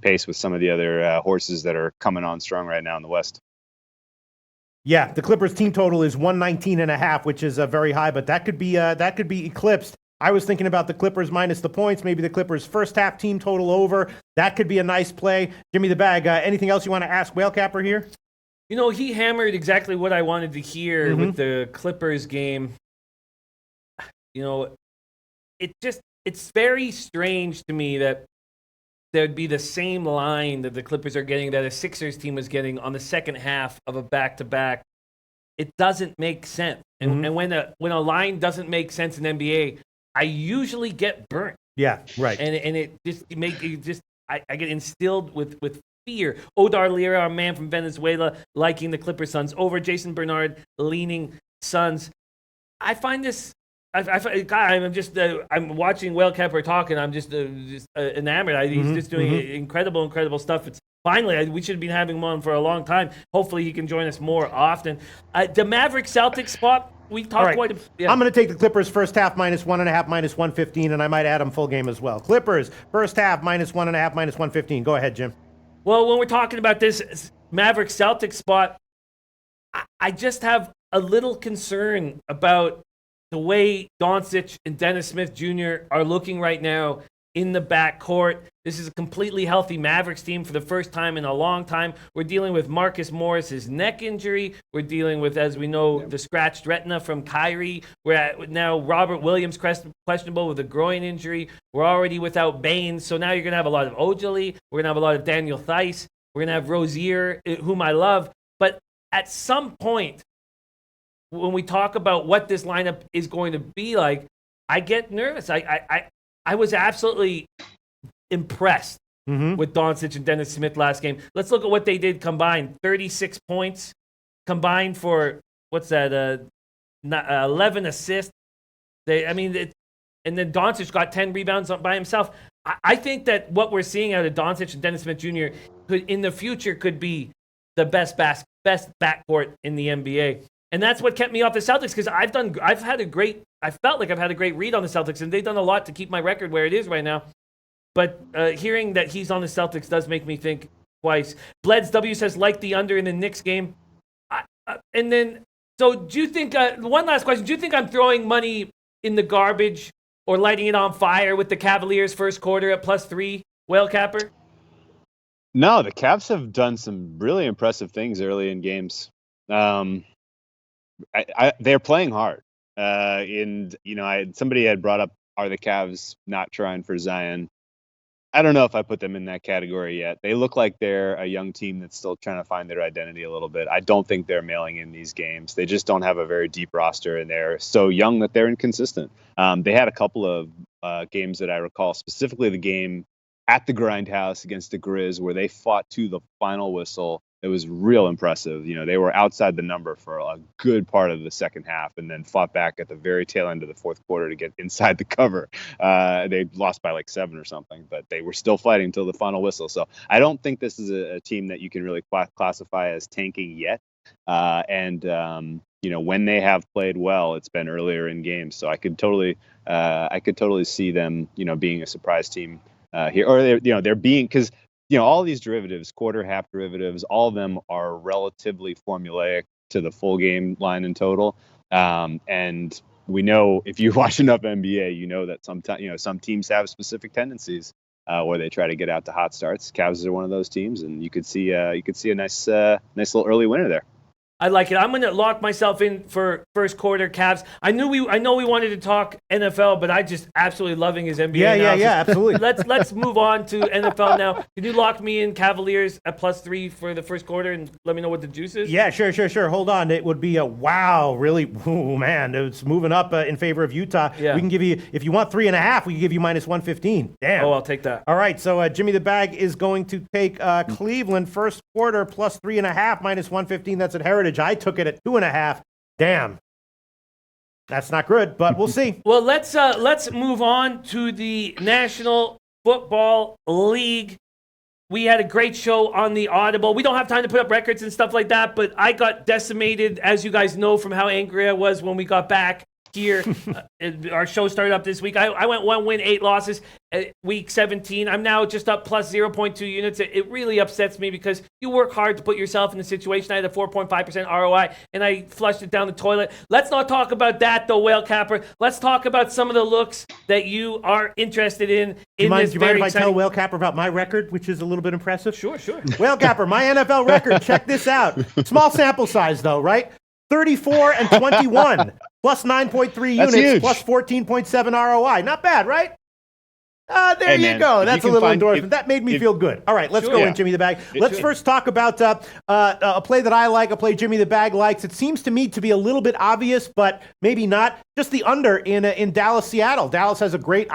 Speaker 4: pace with some of the other horses that are coming on strong right now in the West.
Speaker 1: Yeah, the Clippers team total is 119.5, which is very high, but that could be eclipsed. I was thinking about the Clippers minus the points, maybe the Clippers first half team total over. That could be a nice play. Jimmy the Bag, anything else you want to ask Whale Capper here?
Speaker 2: He hammered exactly what I wanted to hear with the Clippers game. It's very strange to me that there'd be the same line that the Clippers are getting that a Sixers team was getting on the second half of a back-to-back. It doesn't make sense. And when a line doesn't make sense in NBA, I usually get burnt.
Speaker 1: Yeah, right.
Speaker 2: And I get instilled with fear. Odar Lira, our man from Venezuela, liking the Clippers Suns over. Jason Bernard leaning Suns. I find this. I'm watching Whale Capper talk, and I'm just enamored. He's just doing incredible stuff. It's Finally, we should have been having him on for a long time. Hopefully, he can join us more often. The Maverick Celtics spot, we talked
Speaker 1: All right.
Speaker 2: quite a yeah.
Speaker 1: I'm going to take the Clippers first half -1.5, -115, and I might add them full game as well. Clippers first half -1.5, -115. Go ahead, Jim.
Speaker 2: Well, when we're talking about this Maverick Celtics spot, I just have a little concern about the way Doncic and Dennis Smith Jr. are looking right now in the backcourt. This is a completely healthy Mavericks team for the first time in a long time. We're dealing with Marcus Morris's neck injury. We're dealing with, as we know, the scratched retina from Kyrie. We're at now Robert Williams questionable with a groin injury. We're already without Baines. So now you're going to have a lot of Ojali. We're going to have a lot of Daniel Theis. We're going to have Rozier, whom I love. But at some point, when we talk about what this lineup is going to be like, I get nervous. I was absolutely impressed with Doncic and Dennis Smith last game. Let's look at what they did combined. 36 points combined for, 11 assists. And then Doncic got 10 rebounds by himself. I think that what we're seeing out of Doncic and Dennis Smith Jr. in the future could be the best backcourt in the NBA. And that's what kept me off the Celtics, because I felt like I've had a great read on the Celtics, and they've done a lot to keep my record where it is right now. But hearing that he's on the Celtics does make me think twice. Bleds W says, like the under in the Knicks game. So do you think, one last question, do you think I'm throwing money in the garbage or lighting it on fire with the Cavaliers first quarter at +3, Whale Capper?
Speaker 4: No, the Cavs have done some really impressive things early in games. They're playing hard. Somebody had brought up, are the Cavs not trying for Zion? I don't know if I put them in that category yet. They look like they're a young team that's still trying to find their identity a little bit. I don't think they're mailing in these games. They just don't have a very deep roster, and they're so young that they're inconsistent. They had a couple of games that I recall, specifically the game at the Grindhouse against the Grizz, where they fought to the final whistle. It was real impressive. They were outside the number for a good part of the second half, and then fought back at the very tail end of the fourth quarter to get inside the cover. They lost by like 7 or something, but they were still fighting until the final whistle. So I don't think this is a team that you can really classify as tanking yet. When they have played well, it's been earlier in games. So I could totally see them, being a surprise team here, or they're being, because all these derivatives, quarter, half derivatives, all of them are relatively formulaic to the full game line in total. And we know, if you watch enough NBA, you know that sometimes, some teams have specific tendencies where they try to get out to hot starts. Cavs are one of those teams, and you could see a nice little early winner there.
Speaker 2: I like it. I'm going to lock myself in for first quarter Cavs. I know we wanted to talk NFL, but I just absolutely loving his NBA analysis.
Speaker 1: Yeah, absolutely.
Speaker 2: Let's move on to NFL now. Can you lock me in Cavaliers at +3 for the first quarter and let me know what the juice is?
Speaker 1: Yeah, sure. Hold on. It would be a wow, really. Oh man, it's moving up in favor of Utah.
Speaker 2: Yeah.
Speaker 1: We can give you, if you want 3.5, we can give you -115. Damn.
Speaker 2: Oh, I'll take that.
Speaker 1: All right, so Jimmy the Bag is going to take Cleveland first quarter +3.5, -115. That's at Heritage. I took it at 2.5. Damn. That's not good, but we'll see.
Speaker 2: Well, let's move on to the National Football League. We had a great show on the Audible. We don't have time to put up records and stuff like that, but I got decimated, as you guys know, from how angry I was when we got back here. Our show started up this week. I went 1 win, 8 losses at week 17. I'm now just up plus 0.2 units. It really upsets me because you work hard to put yourself in the situation. I had a 4.5% ROI, and I flushed it down the toilet. Let's not talk about that, though, Whale Capper. Let's talk about some of the looks that you are interested in.
Speaker 1: Do you mind if I tell Whale Capper about my record, which is a little bit impressive?
Speaker 2: Sure.
Speaker 1: Whale Capper, my NFL record. Check this out. Small sample size, though, right? 34-21, plus 9.3 units,
Speaker 4: huge.
Speaker 1: plus 14.7 ROI. Not bad, right? There
Speaker 4: Hey,
Speaker 1: you
Speaker 4: man,
Speaker 1: go.
Speaker 4: if
Speaker 1: That's
Speaker 4: you
Speaker 1: a
Speaker 4: can
Speaker 1: little
Speaker 4: find-
Speaker 1: endorsement. That made me feel good. All right, let's
Speaker 2: Sure.
Speaker 1: go
Speaker 4: Yeah.
Speaker 1: in, Jimmy the Bag. Let's
Speaker 4: should.
Speaker 1: first talk about a play that I like, a play Jimmy the Bag likes. It seems to me to be a little bit obvious, but maybe not. Just the under in Dallas, Seattle. Dallas has a great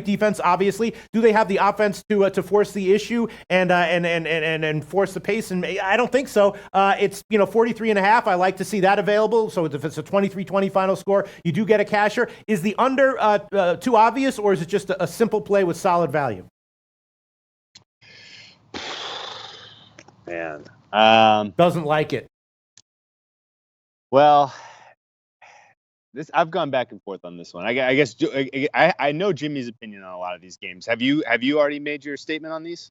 Speaker 1: defense, obviously. Do they have the offense to force the issue and force the pace? And I don't think so. It's 43.5. I like to see that available. So if it's a 23-20 final score, you do get a casher. Is the under too obvious, or is it just a simple play with solid value?
Speaker 4: man.
Speaker 1: Doesn't like it.
Speaker 4: Well, I've gone back and forth on this one. I guess I know Jimmy's opinion on a lot of these games. Have you already made your statement on these?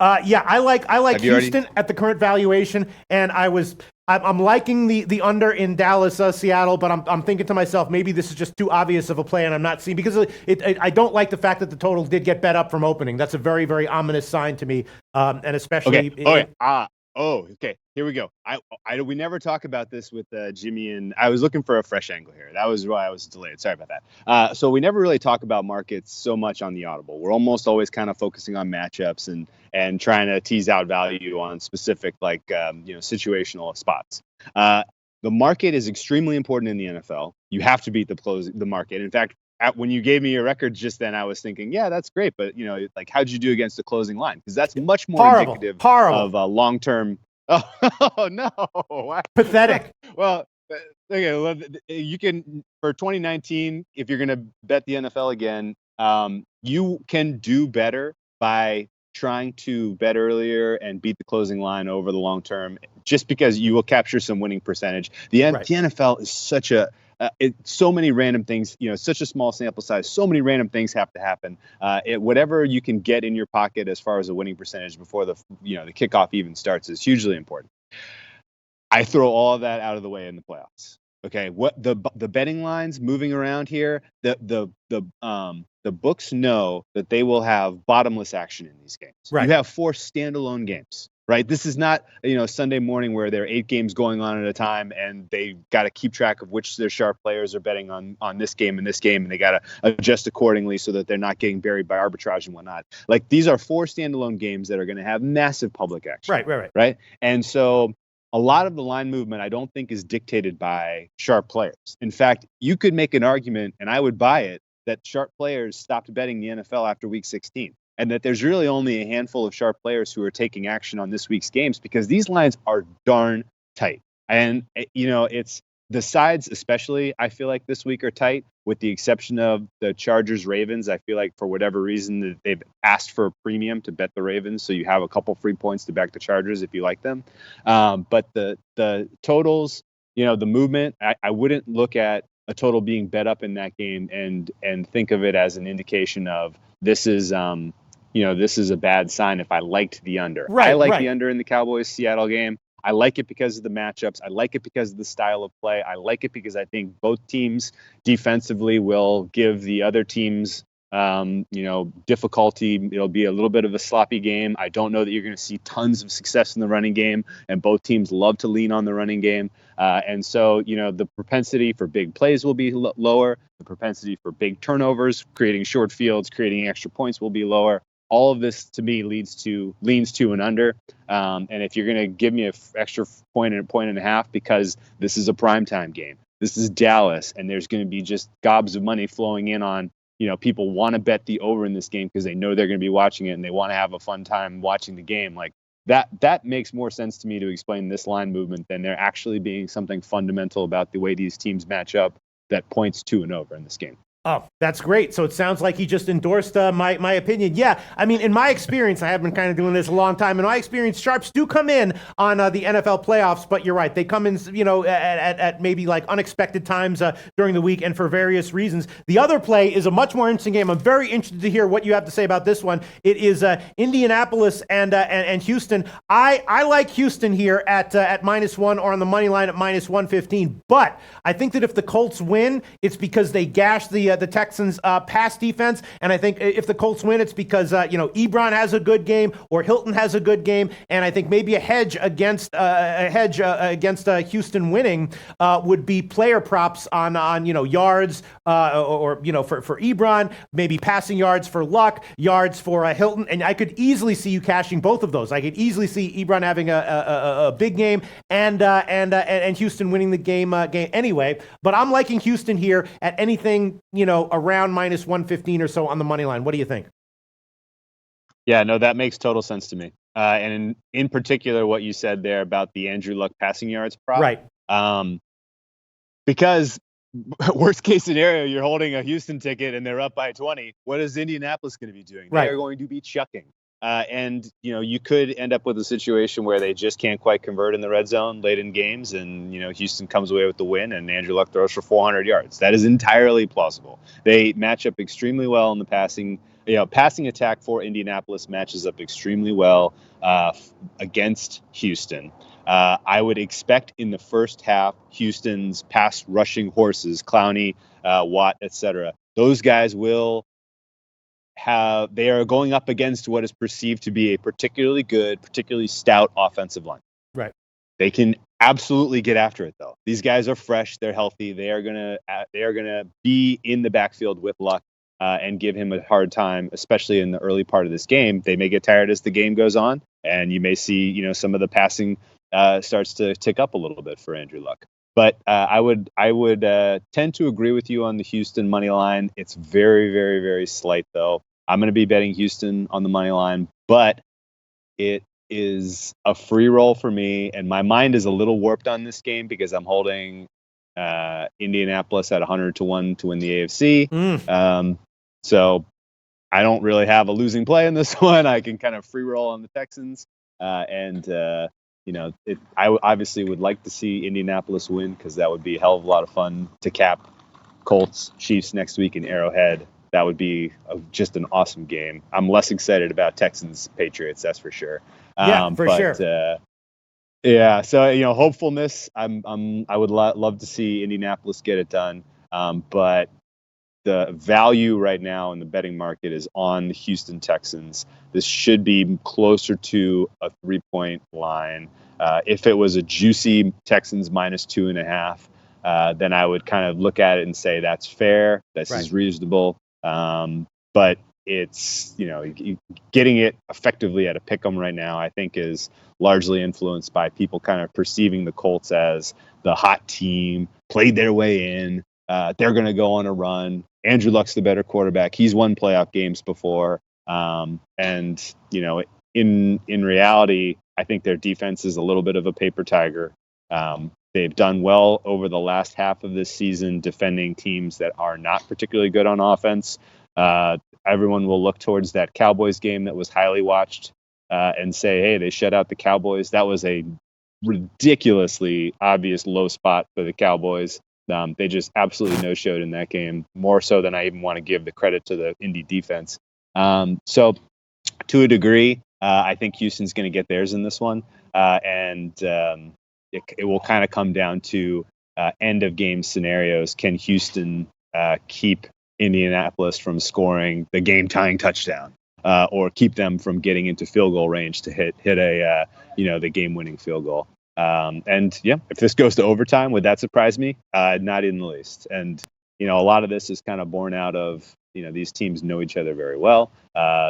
Speaker 1: Yeah, I like
Speaker 4: Have you
Speaker 1: Houston at the current valuation, and I'm liking the under in Dallas, Seattle, but I'm thinking to myself, maybe this is just too obvious of a play, and I'm not seeing, because I don't like the fact that the total did get bet up from opening. That's a very, very ominous sign to me, and especially.
Speaker 4: Okay. Here we go. We never talk about this with Jimmy, and I was looking for a fresh angle here. That was why I was delayed. Sorry about that. So we never really talk about markets so much on the audible. We're almost always kind of focusing on matchups and trying to tease out value on specific situational spots. The market is extremely important in the NFL. You have to beat the market. In fact, when you gave me your records just then, I was thinking, yeah, that's great, but how'd you do against the closing line? Because that's much more indicative of a long-term. Oh no!
Speaker 1: Pathetic.
Speaker 4: Well, okay. You can, for 2019, if you're going to bet the NFL again, you can do better by trying to bet earlier and beat the closing line over the long term, just because you will capture some winning percentage. The NFL is such so many random things, such a small sample size, so many random things have to happen. Whatever you can get in your pocket as far as a winning percentage before the kickoff even starts is hugely important. I throw all of that out of the way in the playoffs. Okay, what the betting lines moving around here, the books know that they will have bottomless action in these games.
Speaker 1: Right.
Speaker 4: You have 4 standalone games. Right. This is not, Sunday morning where there are 8 games going on at a time and they got to keep track of which their sharp players are betting on this game and this game, and they got to adjust accordingly so that they're not getting buried by arbitrage and whatnot. Like, these are 4 standalone games that are going to have massive public action. Right. And so a lot of the line movement, I don't think, is dictated by sharp players. In fact, you could make an argument, and I would buy it, that sharp players stopped betting the NFL after week 16. And that there's really only a handful of sharp players who are taking action on this week's games, because these lines are darn tight. And, it's the sides, especially, I feel like this week are tight, with the exception of the Chargers-Ravens. I feel like for whatever reason they've asked for a premium to bet the Ravens, so you have a couple free points to back the Chargers if you like them. But the totals, the movement, I wouldn't look at a total being bet up in that game and think of it as an indication of this is a bad sign if I liked the under. I like the under in the Cowboys-Seattle game. I like it because of the matchups. I like it because of the style of play. I like it because I think both teams defensively will give the other teams, difficulty. It'll be a little bit of a sloppy game. I don't know that you're going to see tons of success in the running game, and both teams love to lean on the running game. And so, the propensity for big plays will be lower. The propensity for big turnovers, creating short fields, creating extra points will be lower. All of this, to me, leans to an under. And if you're going to give me an extra point and a point and a half, because this is a primetime game, this is Dallas, and there's going to be just gobs of money flowing in on, people want to bet the over in this game because they know they're going to be watching it and they want to have a fun time watching the game. Like, that makes more sense to me to explain this line movement than there actually being something fundamental about the way these teams match up that points to an over in this game.
Speaker 1: Oh, that's great. So it sounds like he just endorsed my opinion. Yeah, I mean, in my experience, I have been kind of doing this a long time. In my experience, sharps do come in on the NFL playoffs, but you're right. They come in, at maybe like unexpected times during the week and for various reasons. The other play is a much more interesting game. I'm very interested to hear what you have to say about this one. It is Indianapolis and Houston. I like Houston here at -1 or on the money line at -115. But I think that if the Colts win, it's because they gashed the Texans' pass defense, and I think if the Colts win, it's because Ebron has a good game or Hilton has a good game, and I think maybe a hedge against Houston winning would be player props on yards or for Ebron, maybe passing yards for Luck, yards for Hilton, and I could easily see you cashing both of those. I could easily see Ebron having a big game and Houston winning the game anyway. But I'm liking Houston here at anything around -115 or so on the money line. What do you think?
Speaker 4: Yeah, no, that makes total sense to me. And in particular, what you said there about the Andrew Luck passing yards prop.
Speaker 1: Right.
Speaker 4: Because worst case scenario, you're holding a Houston ticket and they're up by 20. What is Indianapolis going to be doing?
Speaker 1: Right.
Speaker 4: They're going to be chucking. And you could end up with a situation where they just can't quite convert in the red zone late in games, and Houston comes away with the win, and Andrew Luck throws for 400 yards. That is entirely plausible. They match up extremely well in the passing. Passing attack for Indianapolis matches up extremely well against Houston. I would expect in the first half, Houston's pass rushing horses, Clowney, Watt, etc. Those guys they are going up against what is perceived to be a particularly good, particularly stout offensive line.
Speaker 1: Right.
Speaker 4: They can absolutely get after it though. These guys are fresh, they're healthy. They are gonna be in the backfield with Luck and give him a hard time, especially in the early part of this game. They may get tired as the game goes on, and you may see some of the passing starts to tick up a little bit for Andrew Luck. But I would tend to agree with you on the Houston money line. It's very, very, very slight, though. I'm going to be betting Houston on the money line, but it is a free roll for me, and my mind is a little warped on this game because I'm holding Indianapolis at 100-1 to win the AFC. So I don't really have a losing play in this one. I can kind of free roll on the Texans, I obviously would like to see Indianapolis win because that would be a hell of a lot of fun to cap Colts Chiefs next week in Arrowhead. That would be just an awesome game. I'm less excited about Texans Patriots, that's for sure.
Speaker 1: Sure.
Speaker 4: Yeah, so hopefulness. I would love to see Indianapolis get it done, but the value right now in the betting market is on the Houston Texans. This should be closer to a 3-point line. If it was a juicy Texans -2.5, then I would kind of look at it and say that's fair. This is reasonable. But it's, getting it effectively at a pick'em right now, I think is largely influenced by people kind of perceiving the Colts as the hot team, played their way in. They're going to go on a run. Andrew Luck's the better quarterback. He's won playoff games before. In reality, I think their defense is a little bit of a paper tiger. They've done well over the last half of this season defending teams that are not particularly good on offense. Everyone will look towards that Cowboys game that was highly watched and say, hey, they shut out the Cowboys. That was a ridiculously obvious low spot for the Cowboys. They just absolutely no-showed in that game, more so than I even want to give the credit to the Indy defense. So to a degree, I think Houston's going to get theirs in this one. It will kind of come down to end-of-game scenarios. Can Houston keep Indianapolis from scoring the game-tying touchdown or keep them from getting into field goal range to hit the game-winning field goal? If this goes to overtime, would that surprise me? Not in the least. And, a lot of this is kind of born out of, these teams know each other very well.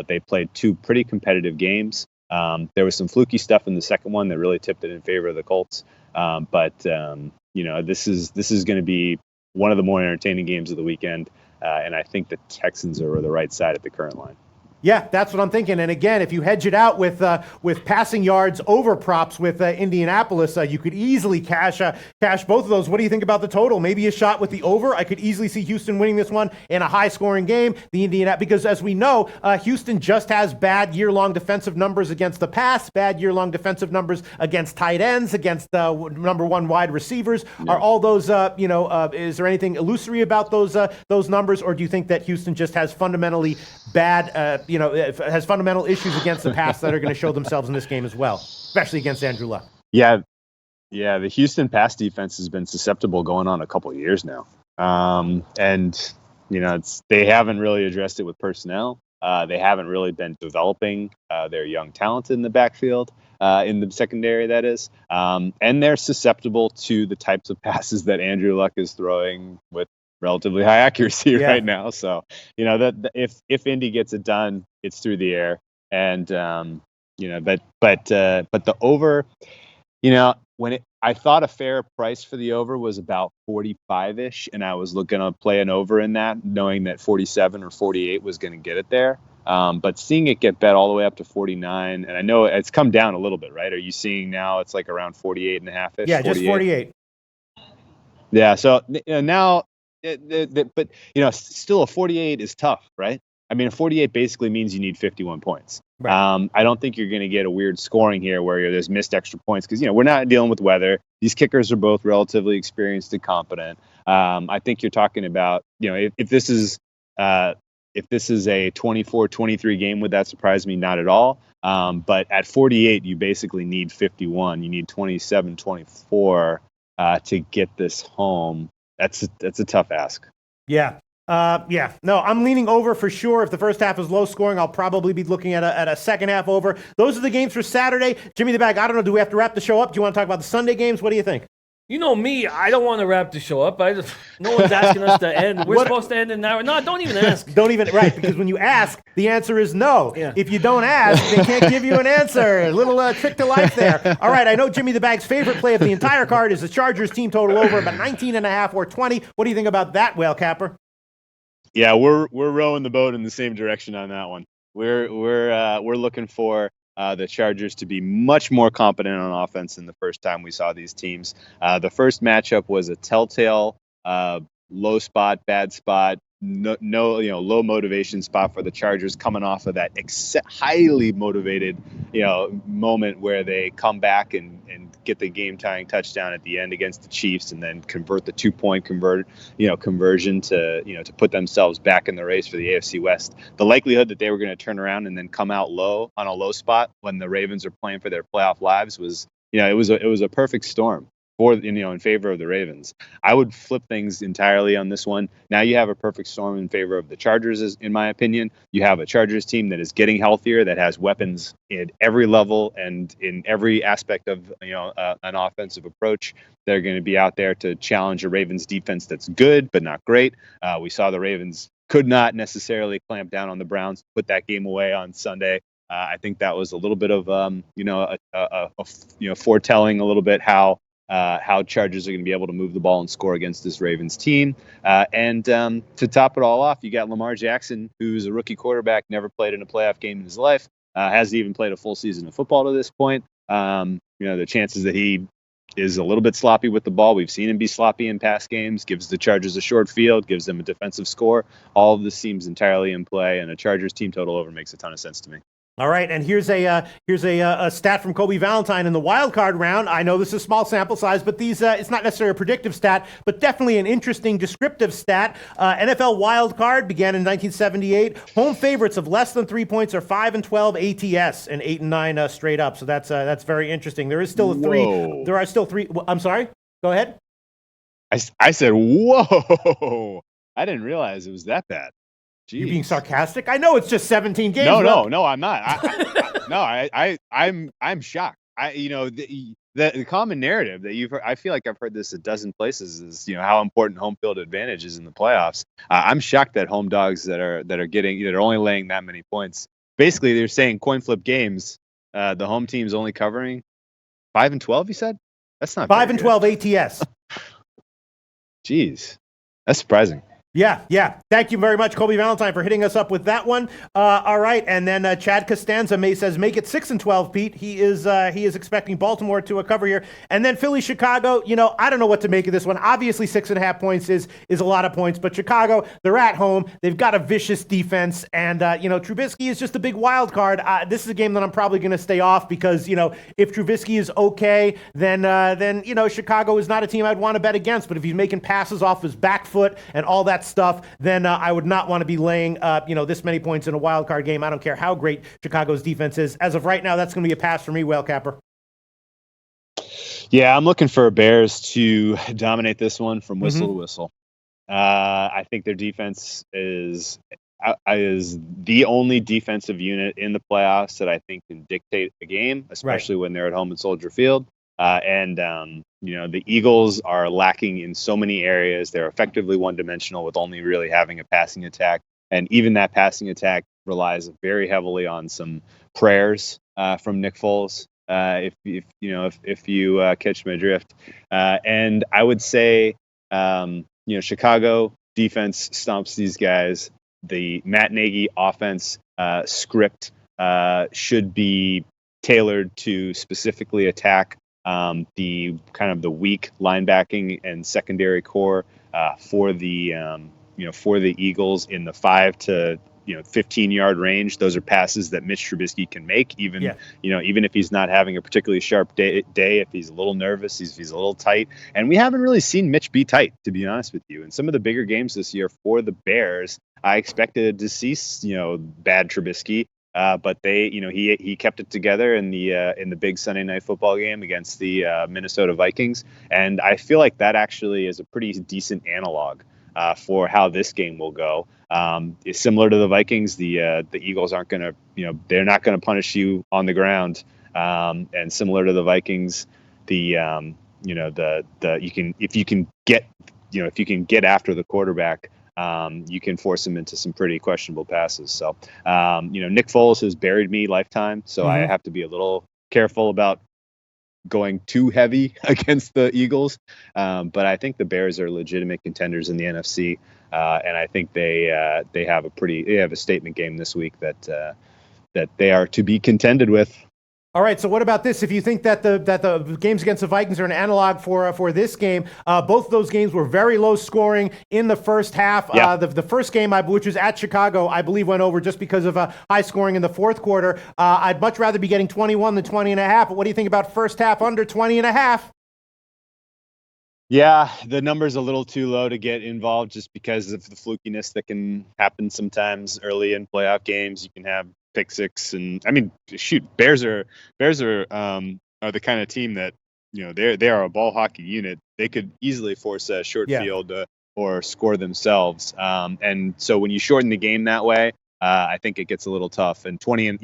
Speaker 4: They played two pretty competitive games. There was some fluky stuff in the second one that really tipped it in favor of the Colts. This is going to be one of the more entertaining games of the weekend. And I think the Texans are the right side at the current line.
Speaker 1: Yeah, that's what I'm thinking. And again, if you hedge it out with passing yards over props with Indianapolis, you could easily cash both of those. What do you think about the total? Maybe a shot with the over. I could easily see Houston winning this one in a high-scoring game. Because as we know, Houston just has bad year-long defensive numbers against the pass, bad year-long defensive numbers against tight ends, against number one wide receivers. Yeah. Are all those? Is there anything illusory about those numbers, or do you think that Houston just has fundamentally bad? Has fundamental issues against the pass that are going to show themselves in this game as well, especially against Andrew Luck.
Speaker 4: Yeah, the Houston pass defense has been susceptible going on a couple of years now. They haven't really addressed it with personnel. They haven't really been developing their young talent in the backfield, in the secondary, that is. And they're susceptible to the types of passes that Andrew Luck is throwing with relatively high accuracy right now. So, that if Indy gets it done, it's through the air. And, but the over, I thought a fair price for the over was about 45-ish, and I was looking to play an over in that, knowing that 47 or 48 was going to get it there. But seeing it get bet all the way up to 49, and I know it's come down a little bit, right? Are you seeing now it's like around 48.5-ish?
Speaker 1: Yeah, just 48.
Speaker 4: Yeah, so now, but still a 48 is tough, right? I mean, 48 basically means you need 51 points.
Speaker 1: Right.
Speaker 4: I don't think you're going to get a weird scoring here where there's missed extra points because, we're not dealing with weather. These kickers are both relatively experienced and competent. I think you're talking about, if this is a 24-23 game, would that surprise me? Not at all. But at 48, you basically need 51. You need 27-24 to get this home. That's a tough ask.
Speaker 1: Yeah. No, I'm leaning over for sure. If the first half is low scoring, I'll probably be looking at a second half over. Those are the games for Saturday. Jimmy the Bag, I don't know, do we have to wrap the show up? Do you want to talk about the Sunday games? What do you think?
Speaker 2: You know me, I don't want to wrap the show up. No one's asking us to end. We're supposed to end in an hour. No, don't even ask.
Speaker 1: Don't even, right, because when you ask, the answer is no.
Speaker 2: Yeah.
Speaker 1: If you don't ask, they can't give you an answer. A little trick to life there. All right, I know Jimmy the Bag's favorite play of the entire card is the Chargers team total over about 19.5 or 20. What do you think about that, Whale Capper?
Speaker 4: Yeah, we're rowing the boat in the same direction on that one. We're looking for the Chargers to be much more competent on offense than the first time we saw these teams. The first matchup was a telltale low spot, bad spot, no low motivation spot for the Chargers, coming off of that highly motivated moment where they come back and get the game tying touchdown at the end against the Chiefs, and then convert the 2-point conversion to put themselves back in the race for the AFC West. The likelihood that they were going to turn around and then come out low on a low spot when the Ravens are playing for their playoff lives was it was a perfect storm for in favor of the Ravens. I would flip things entirely on this one. Now you have a perfect storm in favor of the Chargers, in my opinion. You have a Chargers team that is getting healthier, that has weapons at every level and in every aspect of an offensive approach. They're going to be out there to challenge a Ravens defense that's good but not great. We saw the Ravens could not necessarily clamp down on the Browns, put that game away on Sunday. I think that was a little bit of foretelling a little bit how Chargers are going to be able to move the ball and score against this Ravens team. And to top it all off, you got Lamar Jackson, who's a rookie quarterback, never played in a playoff game in his life, hasn't even played a full season of football to this point. The chances that he is a little bit sloppy with the ball, we've seen him be sloppy in past games, gives the Chargers a short field, gives them a defensive score. All of this seems entirely in play, and a Chargers team total over makes a ton of sense to me.
Speaker 1: All right, and here's a stat from Kobe Valentine in the wild card round. I know this is small sample size, but these it's not necessarily a predictive stat, but definitely an interesting descriptive stat. NFL wild card began in 1978. Home favorites of less than 3 points are 5-12 ATS and 8-9 straight up. So that's very interesting. There is still
Speaker 4: Whoa.
Speaker 1: There are still three. I'm sorry. Go ahead.
Speaker 4: I said, whoa! I didn't realize it was that bad. Jeez.
Speaker 1: You're being sarcastic? I know it's just 17 games.
Speaker 4: No, I'm not. I'm shocked. The common narrative that you've heard, I feel like I've heard this a dozen places, is how important home field advantage is in the playoffs. I'm shocked that home dogs that are only laying that many points. Basically, they're saying coin flip games. The home team's only covering 5-12. You said that's not
Speaker 1: 5-12 ATS.
Speaker 4: Jeez, that's surprising.
Speaker 1: Yeah. Thank you very much, Kobe Valentine, for hitting us up with that one. All right, and then Chad Costanza says make it 6-12. Pete, he is expecting Baltimore to cover here, and then Philly, Chicago. I don't know what to make of this one. Obviously, 6.5 points is a lot of points, but Chicago, they're at home. They've got a vicious defense, and Trubisky is just a big wild card. This is a game that I'm probably going to stay off because if Trubisky is okay, then Chicago is not a team I'd want to bet against. But if he's making passes off his back foot and all that stuff, then I would not want to be laying this many points in a wild card game. I don't care how great Chicago's defense is. As of right now, that's going to be a pass for me, Whale Capper.
Speaker 4: Yeah, I'm looking for Bears to dominate this one from whistle to whistle. I think their defense is the only defensive unit in the playoffs that I think can dictate a game, especially when they're at home at Soldier Field. The Eagles are lacking in so many areas. They're effectively one-dimensional with only really having a passing attack. And even that passing attack relies very heavily on some prayers from Nick Foles, if you catch my drift. And I would say, Chicago defense stomps these guys. The Matt Nagy offense script should be tailored to specifically attack the kind of the weak linebacking and secondary core for the Eagles in the 5 to 15-yard range. Those are passes that Mitch Trubisky can make, even if he's not having a particularly sharp day, if he's a little nervous, if he's a little tight. And we haven't really seen Mitch be tight, to be honest with you. In some of the bigger games this year for the Bears, I expected to see bad Trubisky. But he kept it together in the big Sunday Night Football game against the Minnesota Vikings, and I feel like that actually is a pretty decent analog for how this game will go. It's similar to the Vikings. The Eagles aren't going to they're not going to punish you on the ground, and similar to the Vikings, if you can get after the quarterback. You can force him into some pretty questionable passes. So, Nick Foles has buried me lifetime, so I have to be a little careful about going too heavy against the Eagles. But I think the Bears are legitimate contenders in the NFC, and I think they have a statement game this week that they are to be contended with.
Speaker 1: All right, so what about this? If you think that the games against the Vikings are an analog for this game, both of those games were very low scoring in the first half.
Speaker 4: Yeah.
Speaker 1: The first game, which was at Chicago, I believe went over just because of high scoring in the fourth quarter. I'd much rather be getting 21 than 20 and a half. But what do you think about first half under 20 and a half?
Speaker 4: Yeah, the number's a little too low to get involved just because of the flukiness that can happen sometimes early in playoff games. You can have pick six, and I mean, shoot, Bears are the kind of team that they are a ball hockey unit. They could easily force a short field or score themselves. And so when you shorten the game that way, I think it gets a little tough. And 20,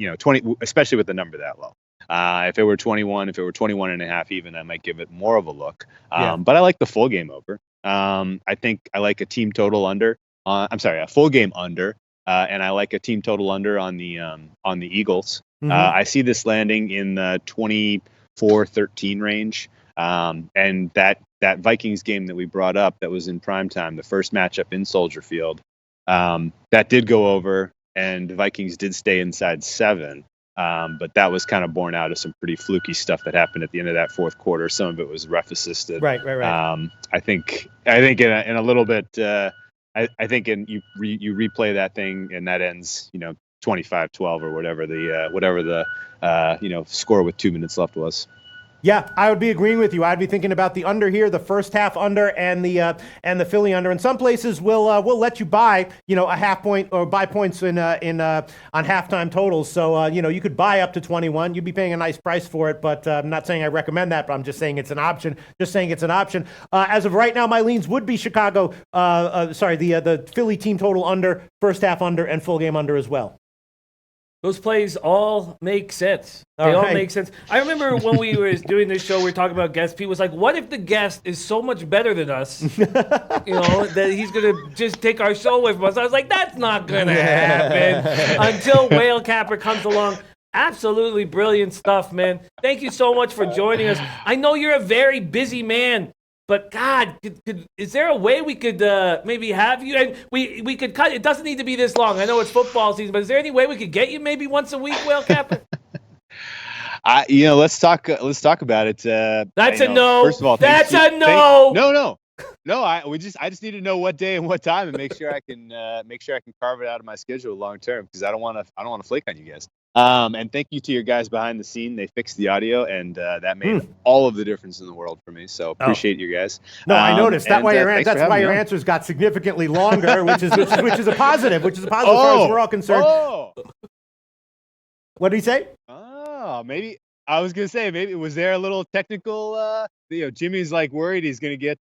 Speaker 4: especially with the number that low. If it were 21, if it were 21 and a half even, I might give it more of a look. But I like the full game over. I think I like a team total under. A full game under. And I like a team total under on the Eagles. I see this landing in the 24-13 range. And that Vikings game that we brought up that was in primetime, the first matchup in Soldier Field, that did go over, and the Vikings did stay inside 7. But that was kind of born out of some pretty fluky stuff that happened at the end of that fourth quarter. Some of it was ref assisted.
Speaker 1: Right.
Speaker 4: I think in a little bit. I think you replay that thing and that ends 25-12 or whatever the score with 2 minutes left was.
Speaker 1: Yeah, I would be agreeing with you. I'd be thinking about the under here, the first half under, and the Philly under. And some places will let you buy a half point or buy points on halftime totals. So you could buy up to 21. You'd be paying a nice price for it, but I'm not saying I recommend that. But I'm just saying it's an option. As of right now, my leans would be Chicago. The Philly team total under, first half under, and full game under as well.
Speaker 2: Those plays all make sense. They all make sense. I remember when we were doing this show, we were talking about guests. Pete was like, what if the guest is so much better than us, that he's going to just take our show away from us? I was like, that's not going to happen until Whale Capper comes along. Absolutely brilliant stuff, man. Thank you so much for joining us. I know you're a very busy man. But God, is there a way we could maybe have you? And we could cut. It doesn't need to be this long. I know it's football season, but is there any way we could get you maybe once a week, Whale Capper?
Speaker 4: Let's talk about it.
Speaker 2: That's a no.
Speaker 4: First of all,
Speaker 2: that's a no.
Speaker 4: No. I just need to know what day and what time and make sure I can carve it out of my schedule long term because I don't want to flake on you guys. And thank you to your guys behind the scene. They fixed the audio, and that made all of the difference in the world for me. So appreciate you guys.
Speaker 1: No, I noticed. That's why your answers got significantly longer, which is a positive. Which is a positive as far as we're all concerned. What did he say?
Speaker 4: Oh, maybe. I was gonna say maybe was there a little technical? Jimmy's like worried he's gonna get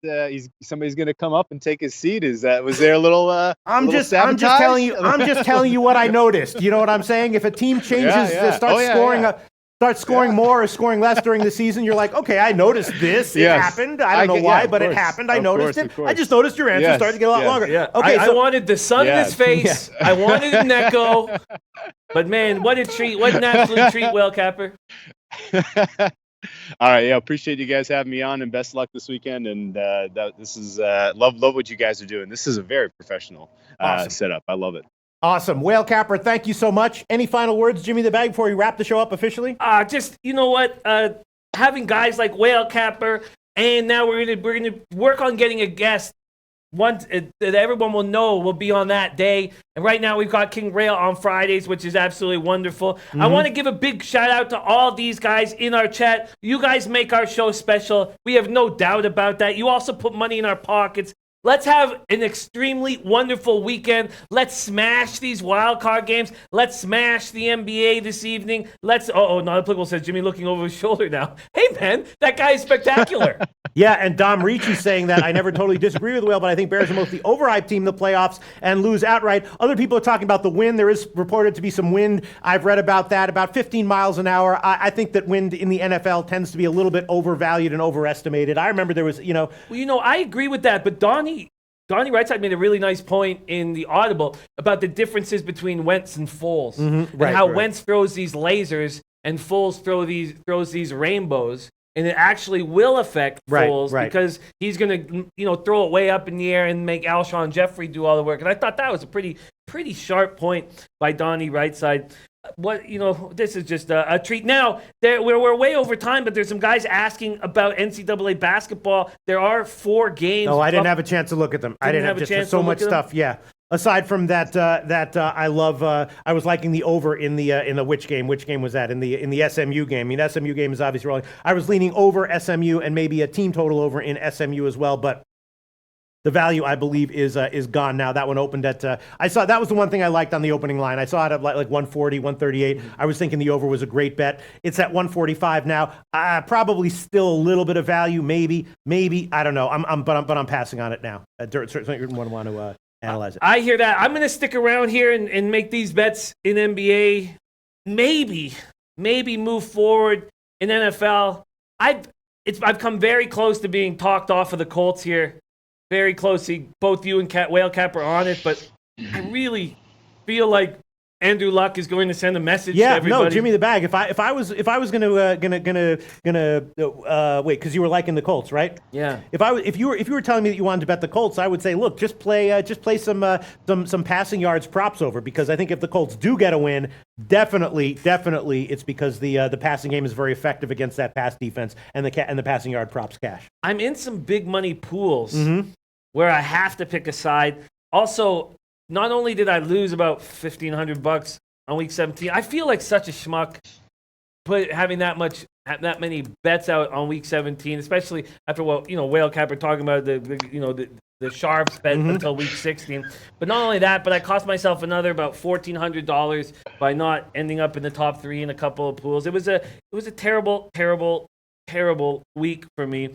Speaker 4: somebody's gonna come up and take his seat. Was there a little?
Speaker 1: I'm just telling you what I noticed. You know what I'm saying? If a team changes, starts scoring more or scoring less during the season, you're like, okay, I noticed this. It happened. I don't know why, but it happened. I noticed it. I just noticed your answer started to get a lot longer.
Speaker 2: Yeah. Okay, I wanted the sun in his face. I wanted an echo. But man, what a treat! What an absolute treat, Whale Capper.
Speaker 4: All right, appreciate you guys having me on, and best of luck this weekend. And this is love what you guys are doing. This is a very professional setup. I love it.
Speaker 1: Awesome, Whale Capper. Thank you so much. Any final words, Jimmy the Bag, before we wrap the show up officially?
Speaker 2: Just you know what, having guys like Whale Capper, and now we're gonna work on getting a guest that everyone will know will be on that day. And right now we've got King Rail on Fridays, which is absolutely wonderful. I want to give a big shout out to all these guys in our chat. You guys make our show special. We have no doubt about that. You also put money in our pockets. Let's have an extremely wonderful weekend. Let's smash these wild card games. Let's smash the NBA this evening. Non-applicable says Jimmy looking over his shoulder now. Hey, man, that guy is spectacular.
Speaker 1: Yeah, and Dom Ricci saying that I never totally disagree with Will, but I think Bears are mostly overhyped team in the playoffs and lose outright. Other people are talking about the wind. There is reported to be some wind. I've read about that, about 15 miles an hour. I think that wind in the NFL tends to be a little bit overvalued and overestimated. I remember there was,
Speaker 2: Well, I agree with that, but Donnie Rightside made a really nice point in the Audible about the differences between Wentz and Foles, and how Wentz throws these lasers and Foles throws these rainbows, and it actually will affect Foles because he's going to throw it way up in the air and make Alshon Jeffrey do all the work. And I thought that was a pretty sharp point by Donnie Rightside. This is just a treat. Now, we're way over time, but there's some guys asking about NCAA basketball. There are 4 games.
Speaker 1: Oh, I didn't have a chance to look at them. I didn't have a chance so much stuff. Yeah. Aside from that, I love. I was liking the over in the which game? Which game was that? In the SMU game. I mean, SMU game is obviously rolling. I was leaning over SMU and maybe a team total over in SMU as well, but the value, I believe, is gone now. That one opened at, I saw, that was the one thing I liked on the opening line. I saw it at like 140, 138. I was thinking the over was a great bet. It's at 145 now. Probably still a little bit of value, maybe. I don't know. But I'm passing on it now. Certainly wouldn't want to analyze it.
Speaker 2: I hear that. I'm going to stick around here and make these bets in NBA. Maybe move forward in NFL. I've come very close to being talked off of the Colts here. Very close. Both you and Whale Cap are on it, but I really feel like Andrew Luck is going to send a message to everybody.
Speaker 1: No, Jimmy the Bag. If I was gonna wait, because you were liking the Colts, right?
Speaker 2: Yeah.
Speaker 1: If you were telling me that you wanted to bet the Colts, I would say, look, just play some passing yards props over, because I think if the Colts do get a win, definitely it's because the passing game is very effective against that pass defense, and the passing yard props cash.
Speaker 2: I'm in some big money pools where I have to pick a side. Also, not only did I lose about $1,500 on week 17, I feel like such a schmuck having that many bets out on week 17, especially after what Whale Cap are talking about the sharps bet until week 16. But not only that, but I cost myself another about $1,400 by not ending up in the top 3 in a couple of pools. It was a terrible week for me.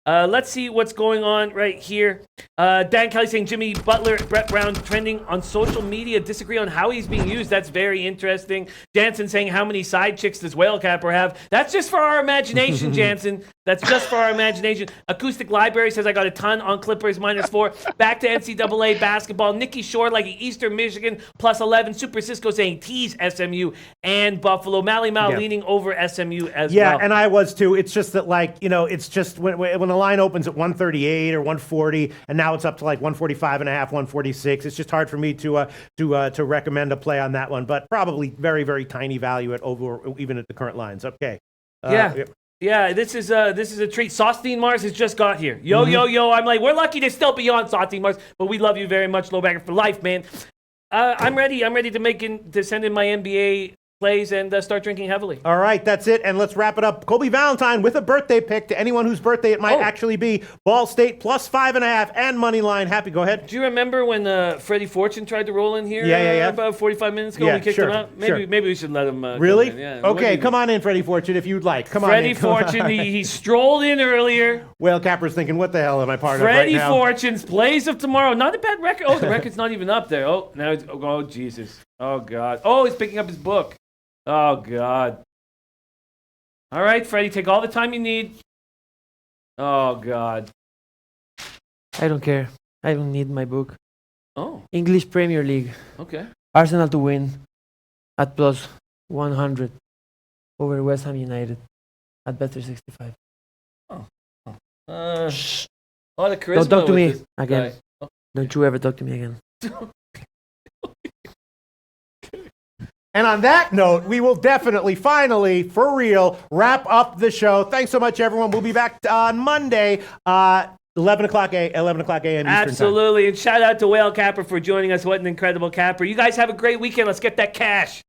Speaker 2: Let's see what's going on right here. Dan Kelly saying Jimmy Butler, Brett Brown trending on social media, disagree on how he's being used. That's very interesting. Jansen saying how many side chicks does Whale Capper have? That's just for our imagination, Jansen. That's just for our imagination. Acoustic Library says I got a ton on Clippers -4. Back to NCAA basketball. Nikki Shore like Eastern Michigan +11. Super Cisco saying tease SMU and Buffalo. Mally Mal leaning over SMU as well.
Speaker 1: Yeah, and I was too. It's just that it's just when the line opens at 138 or 140, and now it's up to like 145.5, 146. It's just hard for me to recommend a play on that one, but probably very, very tiny value at over, even at the current lines. Okay.
Speaker 2: Yeah, this is a treat. Sauceine Mars has just got here. Yo. I'm like, we're lucky to still be on Sauceine Mars, but we love you very much, Lowbagger for life, man. I'm ready to send in my NBA plays and start drinking heavily.
Speaker 1: All right, that's it, and let's wrap it up. Colby Valentine with a birthday pick to anyone whose birthday it might actually be. Ball State +5.5 and money line. Happy, go ahead.
Speaker 2: Do you remember when Freddie Fortune tried to roll in here?
Speaker 1: Yeah.
Speaker 2: About 45 minutes ago, we kicked him out. Maybe we should let him.
Speaker 1: Really?
Speaker 2: Come in. Yeah.
Speaker 1: Okay, come on in, Freddie Fortune, if you'd like. Come
Speaker 2: Freddie
Speaker 1: on in.
Speaker 2: Fortune, he strolled in earlier.
Speaker 1: Whale Capper's thinking, what the hell am I part of right
Speaker 2: Freddie
Speaker 1: now?
Speaker 2: Fortune's plays of tomorrow. Not a bad record. Oh, the record's not even up there. Oh, now it's. Oh, Jesus. Oh, God. Oh, he's picking up his book. Oh, God. All right, Freddie, take all the time you need. Oh, God.
Speaker 3: I don't care. I don't need my book.
Speaker 2: Oh.
Speaker 3: English Premier League.
Speaker 2: Okay.
Speaker 3: Arsenal to win at +100 over West Ham United at Bet365.
Speaker 2: A lot of charisma.
Speaker 3: Don't talk to
Speaker 2: with
Speaker 3: me
Speaker 2: this
Speaker 3: again.
Speaker 2: guy.
Speaker 3: Don't you ever talk to me again.
Speaker 1: And on that note, we will definitely, finally, for real, wrap up the show. Thanks so much, everyone. We'll be back on Monday. 11 o'clock a.m. Eastern time.
Speaker 2: Absolutely. And shout out to Whale Capper for joining us. What an incredible capper. You guys have a great weekend. Let's get that cash.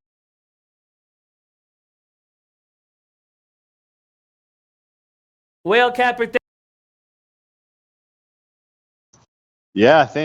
Speaker 2: Whale Capper,
Speaker 4: Yeah, thanks.